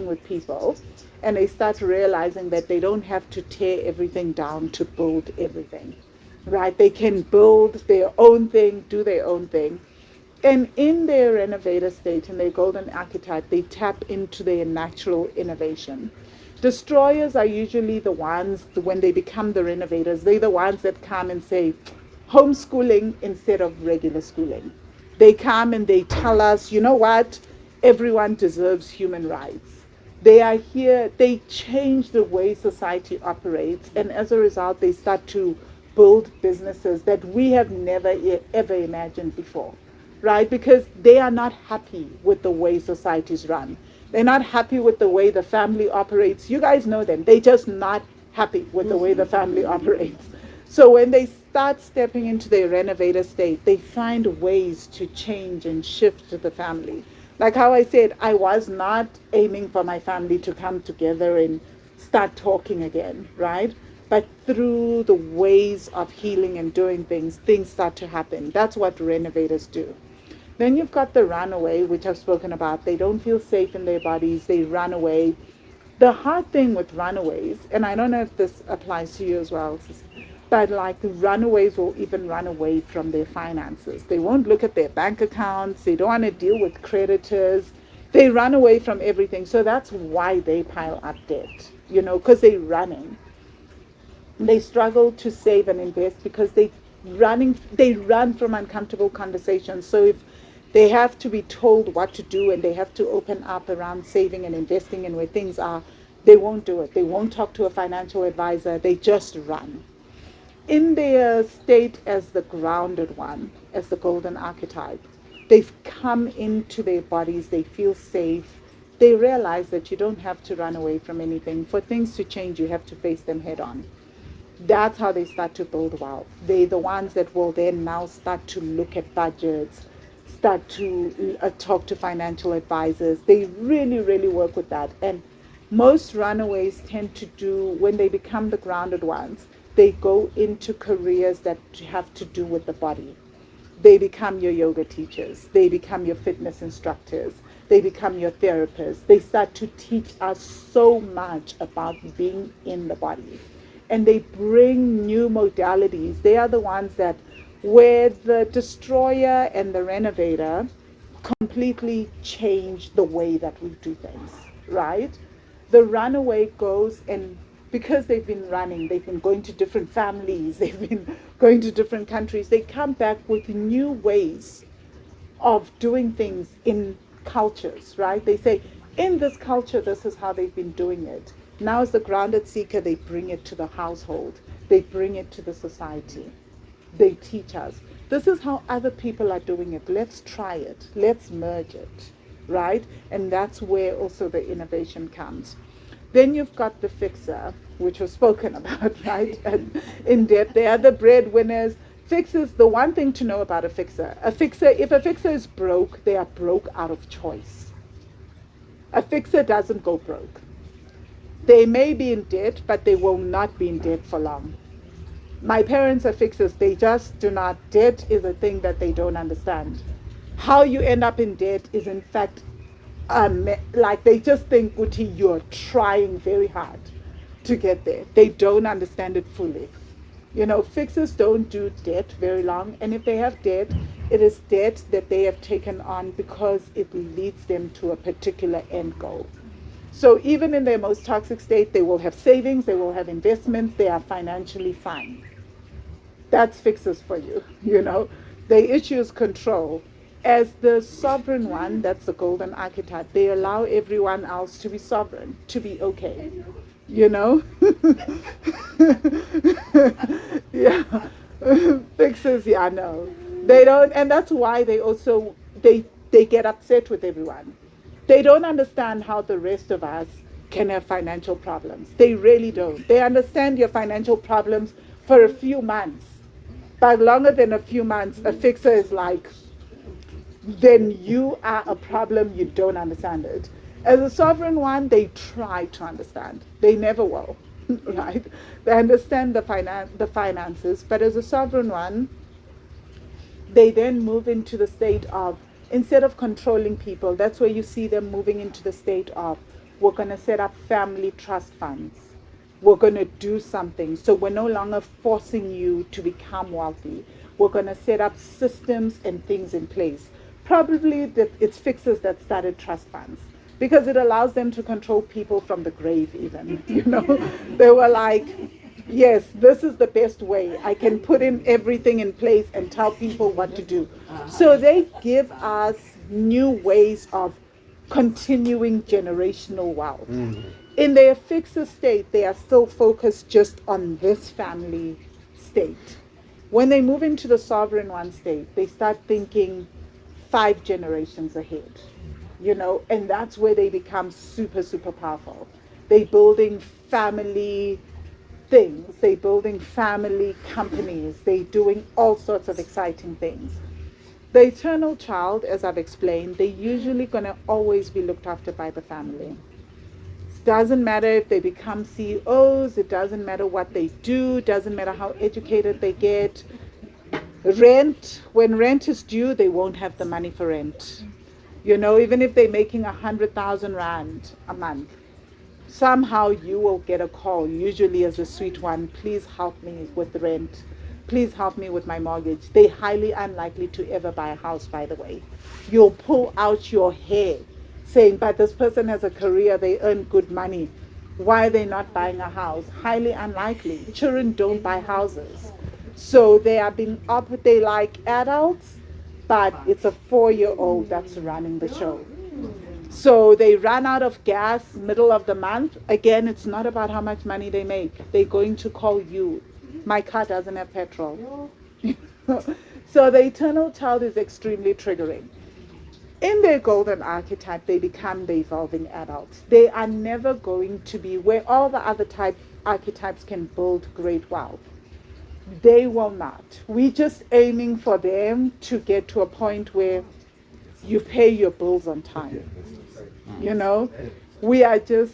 with people, and they start realizing that they don't have to tear everything down to build everything, right? They can build their own thing, do their own thing. And in their renovator state, in their golden archetype, they tap into their natural innovation. Destroyers are usually the ones, when they become the renovators, they're the ones that come and say, homeschooling instead of regular schooling. They come and they tell us, you know what, everyone deserves human rights. They are here, they change the way society operates, and as a result, they start to build businesses that we have never ever imagined before, right? Because they are not happy with the way societies run. They're not happy with the way the family operates. You guys know them. They're just not happy with the way the family operates. So when they start stepping into their renovator state, they find ways to change and shift the family. Like how I said, I was not aiming for my family to come together and start talking again, right? But through the ways of healing and doing things, things start to happen. That's what renovators do. Then you've got the runaway, which I've spoken about. They don't feel safe in their bodies. They run away. The hard thing with runaways, and I don't know if this applies to you as well, but like runaways will even run away from their finances. They won't look at their bank accounts. They don't want to deal with creditors. They run away from everything. So that's why they pile up debt, because they're running. They struggle to save and invest because they run from uncomfortable conversations. So if they have to be told what to do and they have to open up around saving and investing and where things are, they won't do it. They won't talk to a financial advisor. They just run. In their state as the grounded one, as the golden archetype, they've come into their bodies. They feel safe. They realize that you don't have to run away from anything. For things to change, you have to face them head on. That's how they start to build wealth. They're the ones that will then now start to look at budgets, start to talk to financial advisors. They really, really work with that. And most runaways tend to do, when they become the grounded ones, they go into careers that have to do with the body. They become your yoga teachers. They become your fitness instructors. They become your therapists. They start to teach us so much about being in the body. And they bring new modalities. They are the ones that, where the destroyer and the renovator completely change the way that we do things, right? The runaway goes, and because they've been running, they've been going to different families, they've been going to different countries, they come back with new ways of doing things in cultures, right? They say, in this culture, this is how they've been doing it. Now as the grounded seeker, they bring it to the household. They bring it to the society. They teach us. This is how other people are doing it. Let's try it. Let's merge it, right? And that's where also the innovation comes. Then you've got the fixer, which was spoken about, right? And in depth, they are the breadwinners. Fixers, the one thing to know about a fixer, if a fixer is broke, they are broke out of choice. A fixer doesn't go broke. They may be in debt, but they will not be in debt for long. My parents are fixers. They just do not. Debt is a thing that they don't understand. How you end up in debt is in fact, like they just think, Uti, you're trying very hard to get there. They don't understand it fully. Fixers don't do debt very long. And if they have debt, it is debt that they have taken on because it leads them to a particular end goal. So even in their most toxic state, they will have savings, they will have investments, they are financially fine. That's fixers for you, The issue is control. As the sovereign one, that's the golden archetype, they allow everyone else to be sovereign, to be okay, Yeah. Fixers, yeah, no. They don't, and that's why they also, they get upset with everyone. They don't understand how the rest of us can have financial problems. They really don't. They understand your financial problems for a few months. But longer than a few months, a fixer is like, then you are a problem, you don't understand it. As a sovereign one, they try to understand. They never will, right? They understand the finances, but as a sovereign one, they then move into the state of, instead of controlling people, that's where you see them moving into the state of, we're going to set up family trust funds. We're going to do something. So we're no longer forcing you to become wealthy. We're going to set up systems and things in place. Probably it's fixers that started trust funds because it allows them to control people from the grave even, They were like, yes, this is the best way. I can put in everything in place and tell people what to do. So they give us new ways of continuing generational wealth. In their fixer state, they are still focused just on this family state. When they move into the sovereign one state, they start thinking 5 generations ahead, and that's where they become super, super powerful. They're building family things, they're building family companies, they're doing all sorts of exciting things. The eternal child, as I've explained, they're usually going to always be looked after by the family. Doesn't matter if they become CEOs, it doesn't matter what they do, doesn't matter how educated they get. Rent, when rent is due, they won't have the money for rent. You know, even if they're making 100,000 rand a month, somehow you will get a call, usually as a sweet one, please help me with rent. Please help me with my mortgage. They're highly unlikely to ever buy a house, by the way. You'll pull out your hair saying, but this person has a career, they earn good money. Why are they not buying a house? Highly unlikely. Children don't buy houses. So they are being up, they like adults, but it's a 4-year-old that's running the show. So they run out of gas middle of the month. Again, it's not about how much money they make. They're going to call you. My car doesn't have petrol. So the eternal child is extremely triggering. In their golden archetype, they become the evolving adults. They are never going to be where all the other archetypes can build great wealth. They will not. We're just aiming for them to get to a point where you pay your bills on time. You know, we are just.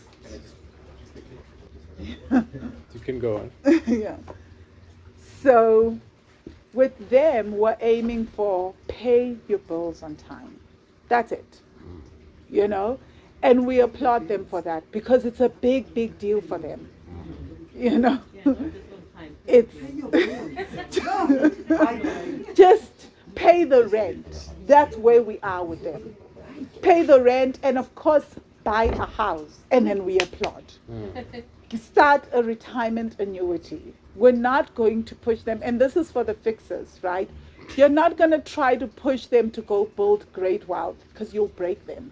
You can go on. Yeah. So, with them, we're aiming for pay your bills on time. That's it. You know, and we applaud them for that because it's a big, big deal for them. You know, it's just pay the rent. That's where we are with them. Pay the rent and of course buy a house, and then we applaud. Start a retirement annuity. We're not going to push them, and this is for the fixers, right? You're not going to try to push them to go build great wealth because you'll break them.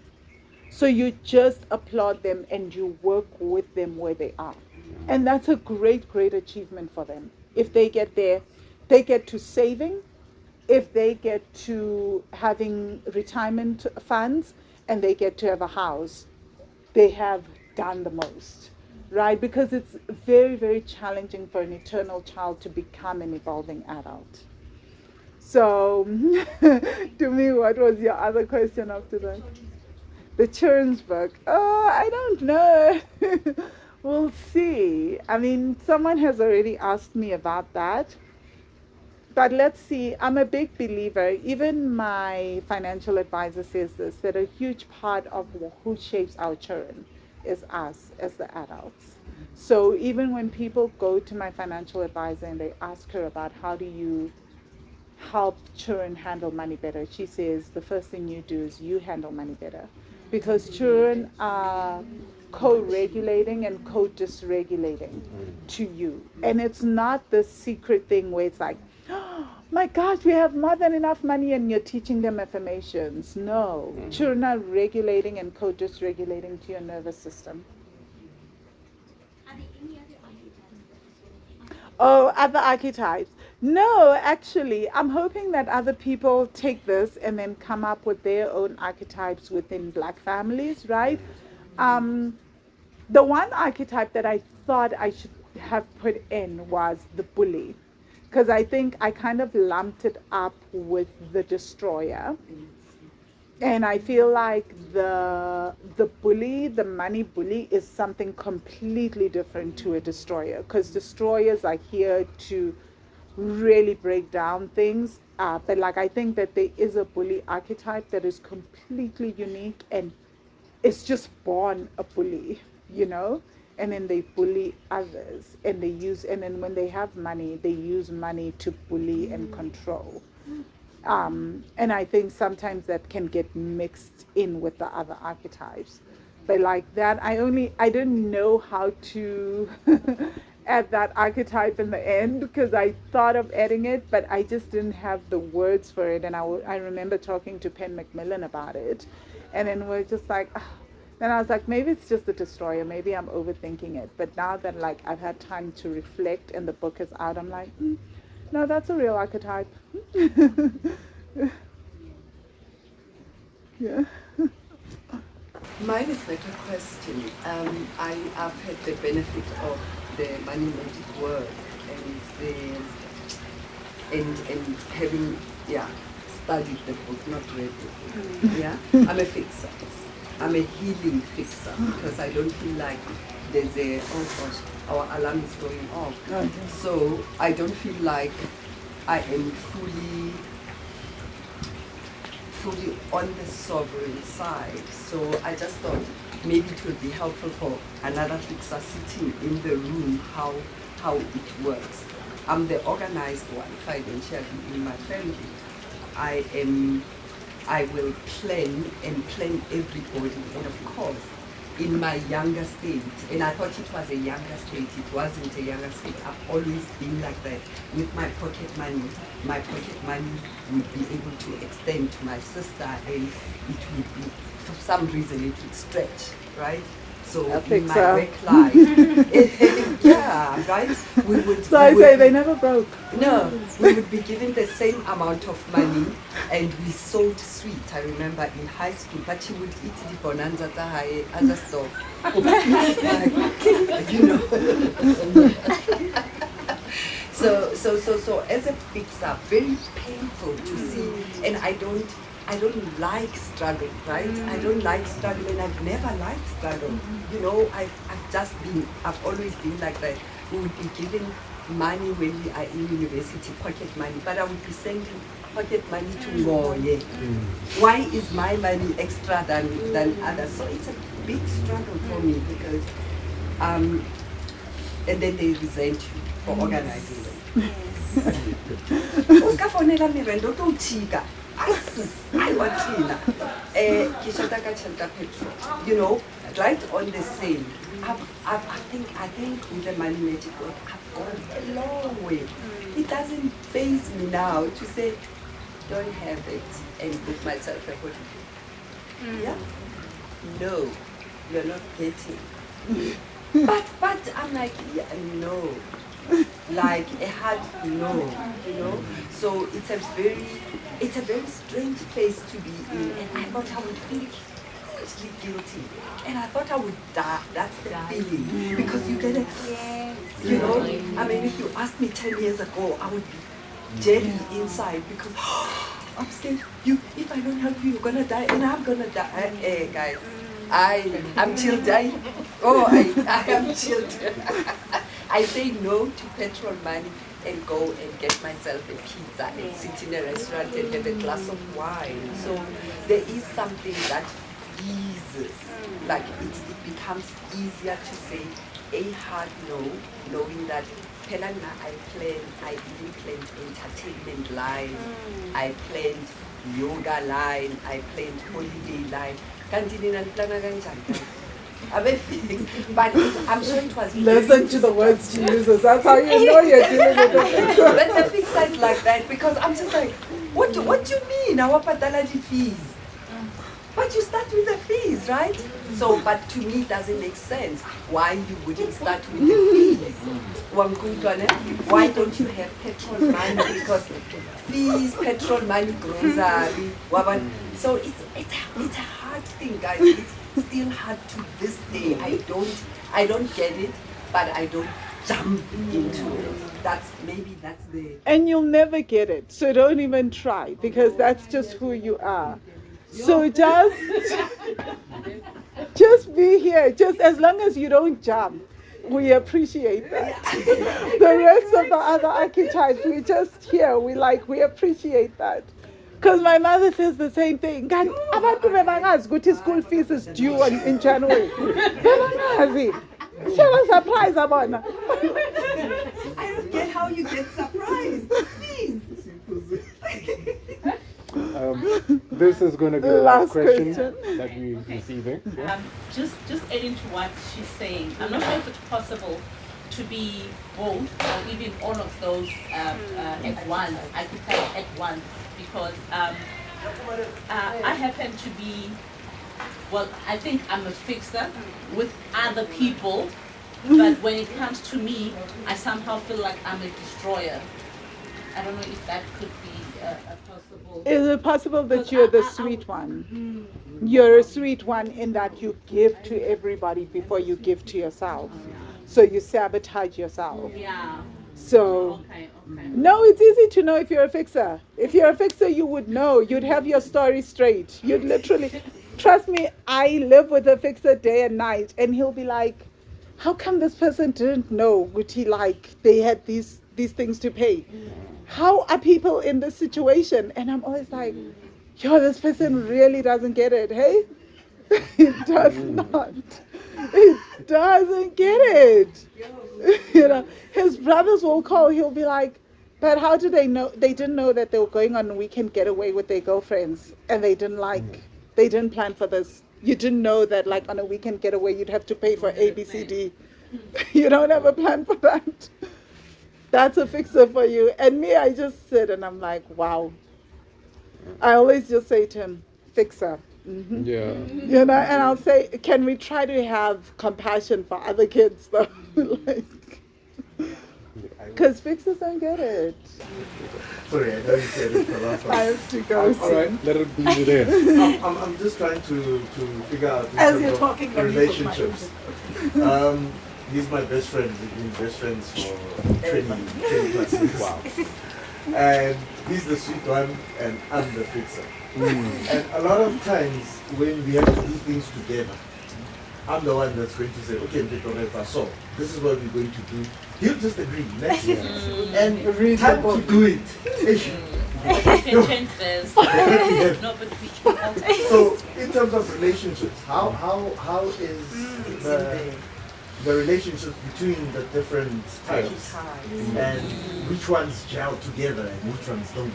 So you just applaud them and you work with them where they are. And that's a great, great achievement for them. If they get there, they get to saving. If they get to having retirement funds and they get to have a house, they have done the most, right? Because it's very, very challenging for an eternal child to become an evolving adult. So, to me, what was your other question after that? The children's book. Oh, I don't know. We'll see. I mean, someone has already asked me about that. But let's see. I'm a big believer. Even my financial advisor says this, that a huge part of who shapes our children is us as the adults. So even when people go to my financial advisor and they ask her about how do you help children handle money better, she says the first thing you do is you handle money better, because children are co-regulating and co-dysregulating to you. And it's not the secret thing where it's like, oh my gosh, we have more than enough money and you're teaching them affirmations. No, children are regulating and co-dysregulating to your nervous system. Are there any other archetypes? Oh, other archetypes. No, actually, I'm hoping that other people take this and then come up with their own archetypes within Black families, right? The one archetype that I thought I should have put in was the bully, because I think I kind of lumped it up with the destroyer. And I feel like the bully, the money bully, is something completely different to a destroyer, because destroyers are here to really break down things. But like, I think that there is a bully archetype that is completely unique, and it's just born a bully, you know, and then they bully others, and then when they have money, they use money to bully and control. And I think sometimes that can get mixed in with the other archetypes. But like that, I didn't know how to add that archetype in the end, because I thought of adding it, but I just didn't have the words for it. And I remember talking to Penn McMillan about it, and then we're just like, oh. Then I was like, maybe it's just the destroyer, maybe I'm overthinking it. But now that like I've had time to reflect and the book is out, I'm like, no, that's a real archetype. Yeah. Mine is like a question. I've had the benefit of the money magic work and having studied the book, not read the book. Yeah, I'm a fixer. I'm a healing fixer because I don't feel like there's a, oh gosh, our alarm is going off. Okay. So I don't feel like I am fully on the sovereign side. So I just thought maybe it would be helpful for another fixer sitting in the room how it works. I'm the organized one financially in my family. I will plan everybody, and of course, in my younger state, and I thought it was a younger state, it wasn't a younger state. I've always been like that. With my pocket money would be able to extend to my sister, and it would be, for some reason, it would stretch, right? So in my work life, yeah, right? So I say they never broke. No, we would be given the same amount of money, and we sold sweets. I remember in high school, but she would eat the bonanza high as a store. You know. So as a fixer, very painful to see, and I don't like struggle, right? I don't like struggle, and I've never liked struggle. You know, I've always been like that. We would be given money when we are in university, pocket money, but I would be sending pocket money to Ngoye. Why is my money extra than others? So it's a big struggle for me because, and then they resent you for organizing them. I want you know, right on the same. I think with the money magic work, I've gone a long way. It doesn't faze me now to say, don't have it and book myself a hotel. Yeah? No, you're not getting. But I'm like, yeah, no. Like a hard no, you know. So it's a very strange place to be in, and I thought I would feel hugely guilty, and I thought I would die. That's the feeling, because you get it. You know, I mean, if you asked me 10 years ago, I would be jelly inside because I'm scared. If I don't help you, you're gonna die, and I'm gonna die. Hey, guys, I'm chilled. I am chilled. I say no to petrol money and go and get myself a pizza and sit in a restaurant and have a glass of wine. So there is something that eases, like it becomes easier to say a hard no, knowing that Pelana, I even planned entertainment line, I planned yoga line, I planned holiday line. But I'm sure it was. Listen to the words she uses. That's how you know you're dealing with the fixer. But the fixer is like that because I'm just like, what do you mean? Our patalaji fees. But you start with the fees, right? So, but to me, it doesn't make sense why you wouldn't start with the fees. Why don't you have petrol money? Because fees, petrol money, grocery. So it's a hard thing, guys. It's still hard to this day. I don't get it, but I don't jump into it. That's the. And you'll never get it. So don't even try, because that's just who you are. So just be here. Just as long as you don't jump, we appreciate that. The rest of the other archetypes, we're just here. We appreciate that. Because my mother says the same thing. School fees is due in January. Surprise, Abona. I don't get how you get surprised. Please. This is going to be the last question that we're receiving. Yeah? Just adding to what she's saying, I'm not sure if it's possible to be both or even all of those at once. I could say at once because I happen to be, well, I think I'm a fixer with other people, but when it comes to me, I somehow feel like I'm a destroyer. I don't know if that could be a possible. Is it possible that you're the sweet one? You're a sweet one in that you give to everybody before you give to yourself. So you sabotage yourself. Yeah. So, Okay. no, it's easy to know if you're a fixer. If you're a fixer, you would know. You'd have your story straight. You'd literally, trust me, I live with a fixer day and night, and he'll be like, how come this person didn't know? Would he like, they had these these things to pay. How are people in this situation? And I'm always like, yo, this person really doesn't get it, hey? It does not. It doesn't get it. You know, his brothers will call, he'll be like, but how did they know? They didn't know that they were going on a weekend getaway with their girlfriends, and they didn't plan for this. You didn't know that, like, on a weekend getaway, you'd have to pay for A, B, C, D. You don't have a plan for that. That's a fixer for you. And me, I just sit and I'm like, wow. I always just say to him, fixer. Mm-hmm. Yeah. You know, and I'll say, can we try to have compassion for other kids, though? Like, because fixers don't get it. Sorry, I know you said it the last I time. have to go. All right, let it bleed it in. I'm just trying to figure out in As terms you're of talking, the I need to put my- relationships. He's my best friend. We've been best friends for 20 plus years. Wow. And he's the sweet one, and I'm the fixer. And a lot of times when we have to do things together, I'm the one that's going to say, okay, so this is what we're going to do. He'll just agree next year. And time to do it. You can change this. No, but we can. So in terms of relationships, how is the relationship between the different types and which ones gel together and which ones don't?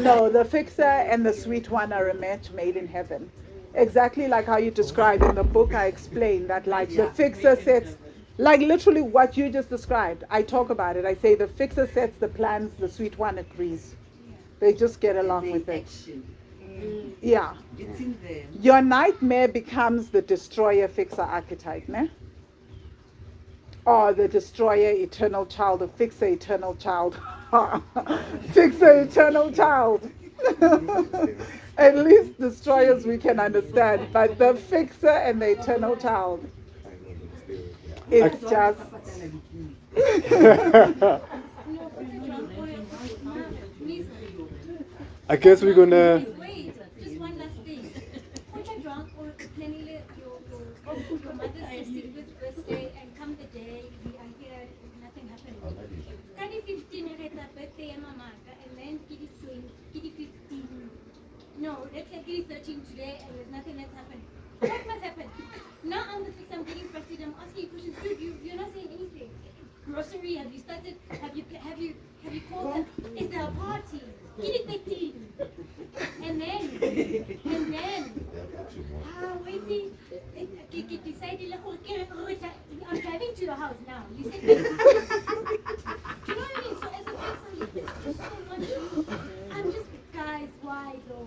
No, the fixer and the sweet one are a match made in heaven. Exactly like how you describe in the book, I explain that, like, the fixer sets, like literally what you just described. I talk about it. I say the fixer sets the plans, the sweet one agrees. They just get along with it. Yeah. It's in there. Your nightmare becomes the destroyer fixer archetype, ne? Or the destroyer eternal child, the fixer eternal child. Fixer eternal child. At least destroyers we can understand, but the fixer and the eternal child, it's just. I guess we're gonna. Wait, just one last thing. When you're drunk or planning your mother's 65th birthday, and come the day we are here, nothing happened. Kadi 15 at the birthday and mama, and then Kidi 15. No, let's say Kidi 13 today, and there's nothing that's happened. What must happen? Now I'm the fix. I'm getting frustrated. I'm asking you questions. Dude, you're not saying anything. Grocery? Have you started? Have you called them? Is there a party? Kidi 13. And then, waiting. Decided, I'm driving to your house now. You said, do you know what I mean? So as a person, there's just so much. I'm just, guys, why though?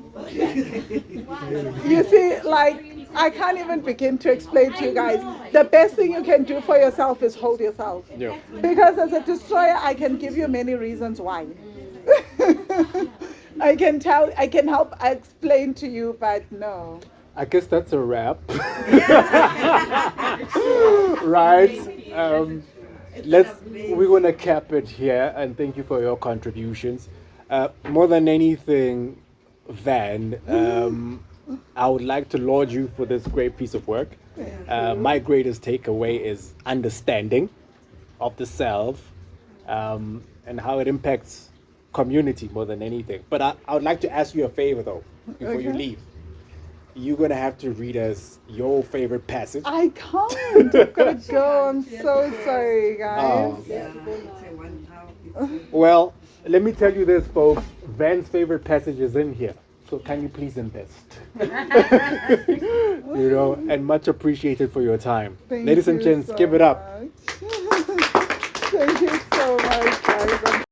Why? You see, like, I can't even begin to explain to you guys. The best thing you can do for yourself is hold yourself. Yeah. Because as a destroyer, I can give you many reasons why. I can help explain to you, but no. I guess that's a wrap. Right. We're gonna cap it here, and thank you for your contributions. More than anything, Van, I would like to laud you for this great piece of work. My greatest takeaway is understanding of the self, and how it impacts community more than anything. But I would like to ask you a favor though, before you leave. You're gonna have to read us your favorite passage. I can't. I've got to go. I'm so sorry, guys. Well, let me tell you this, folks. Van's favorite passage is in here. So can you please invest? You know, and much appreciated for your time. Thank Ladies and you gents, so give it up. much. Thank you so much, guys. I'm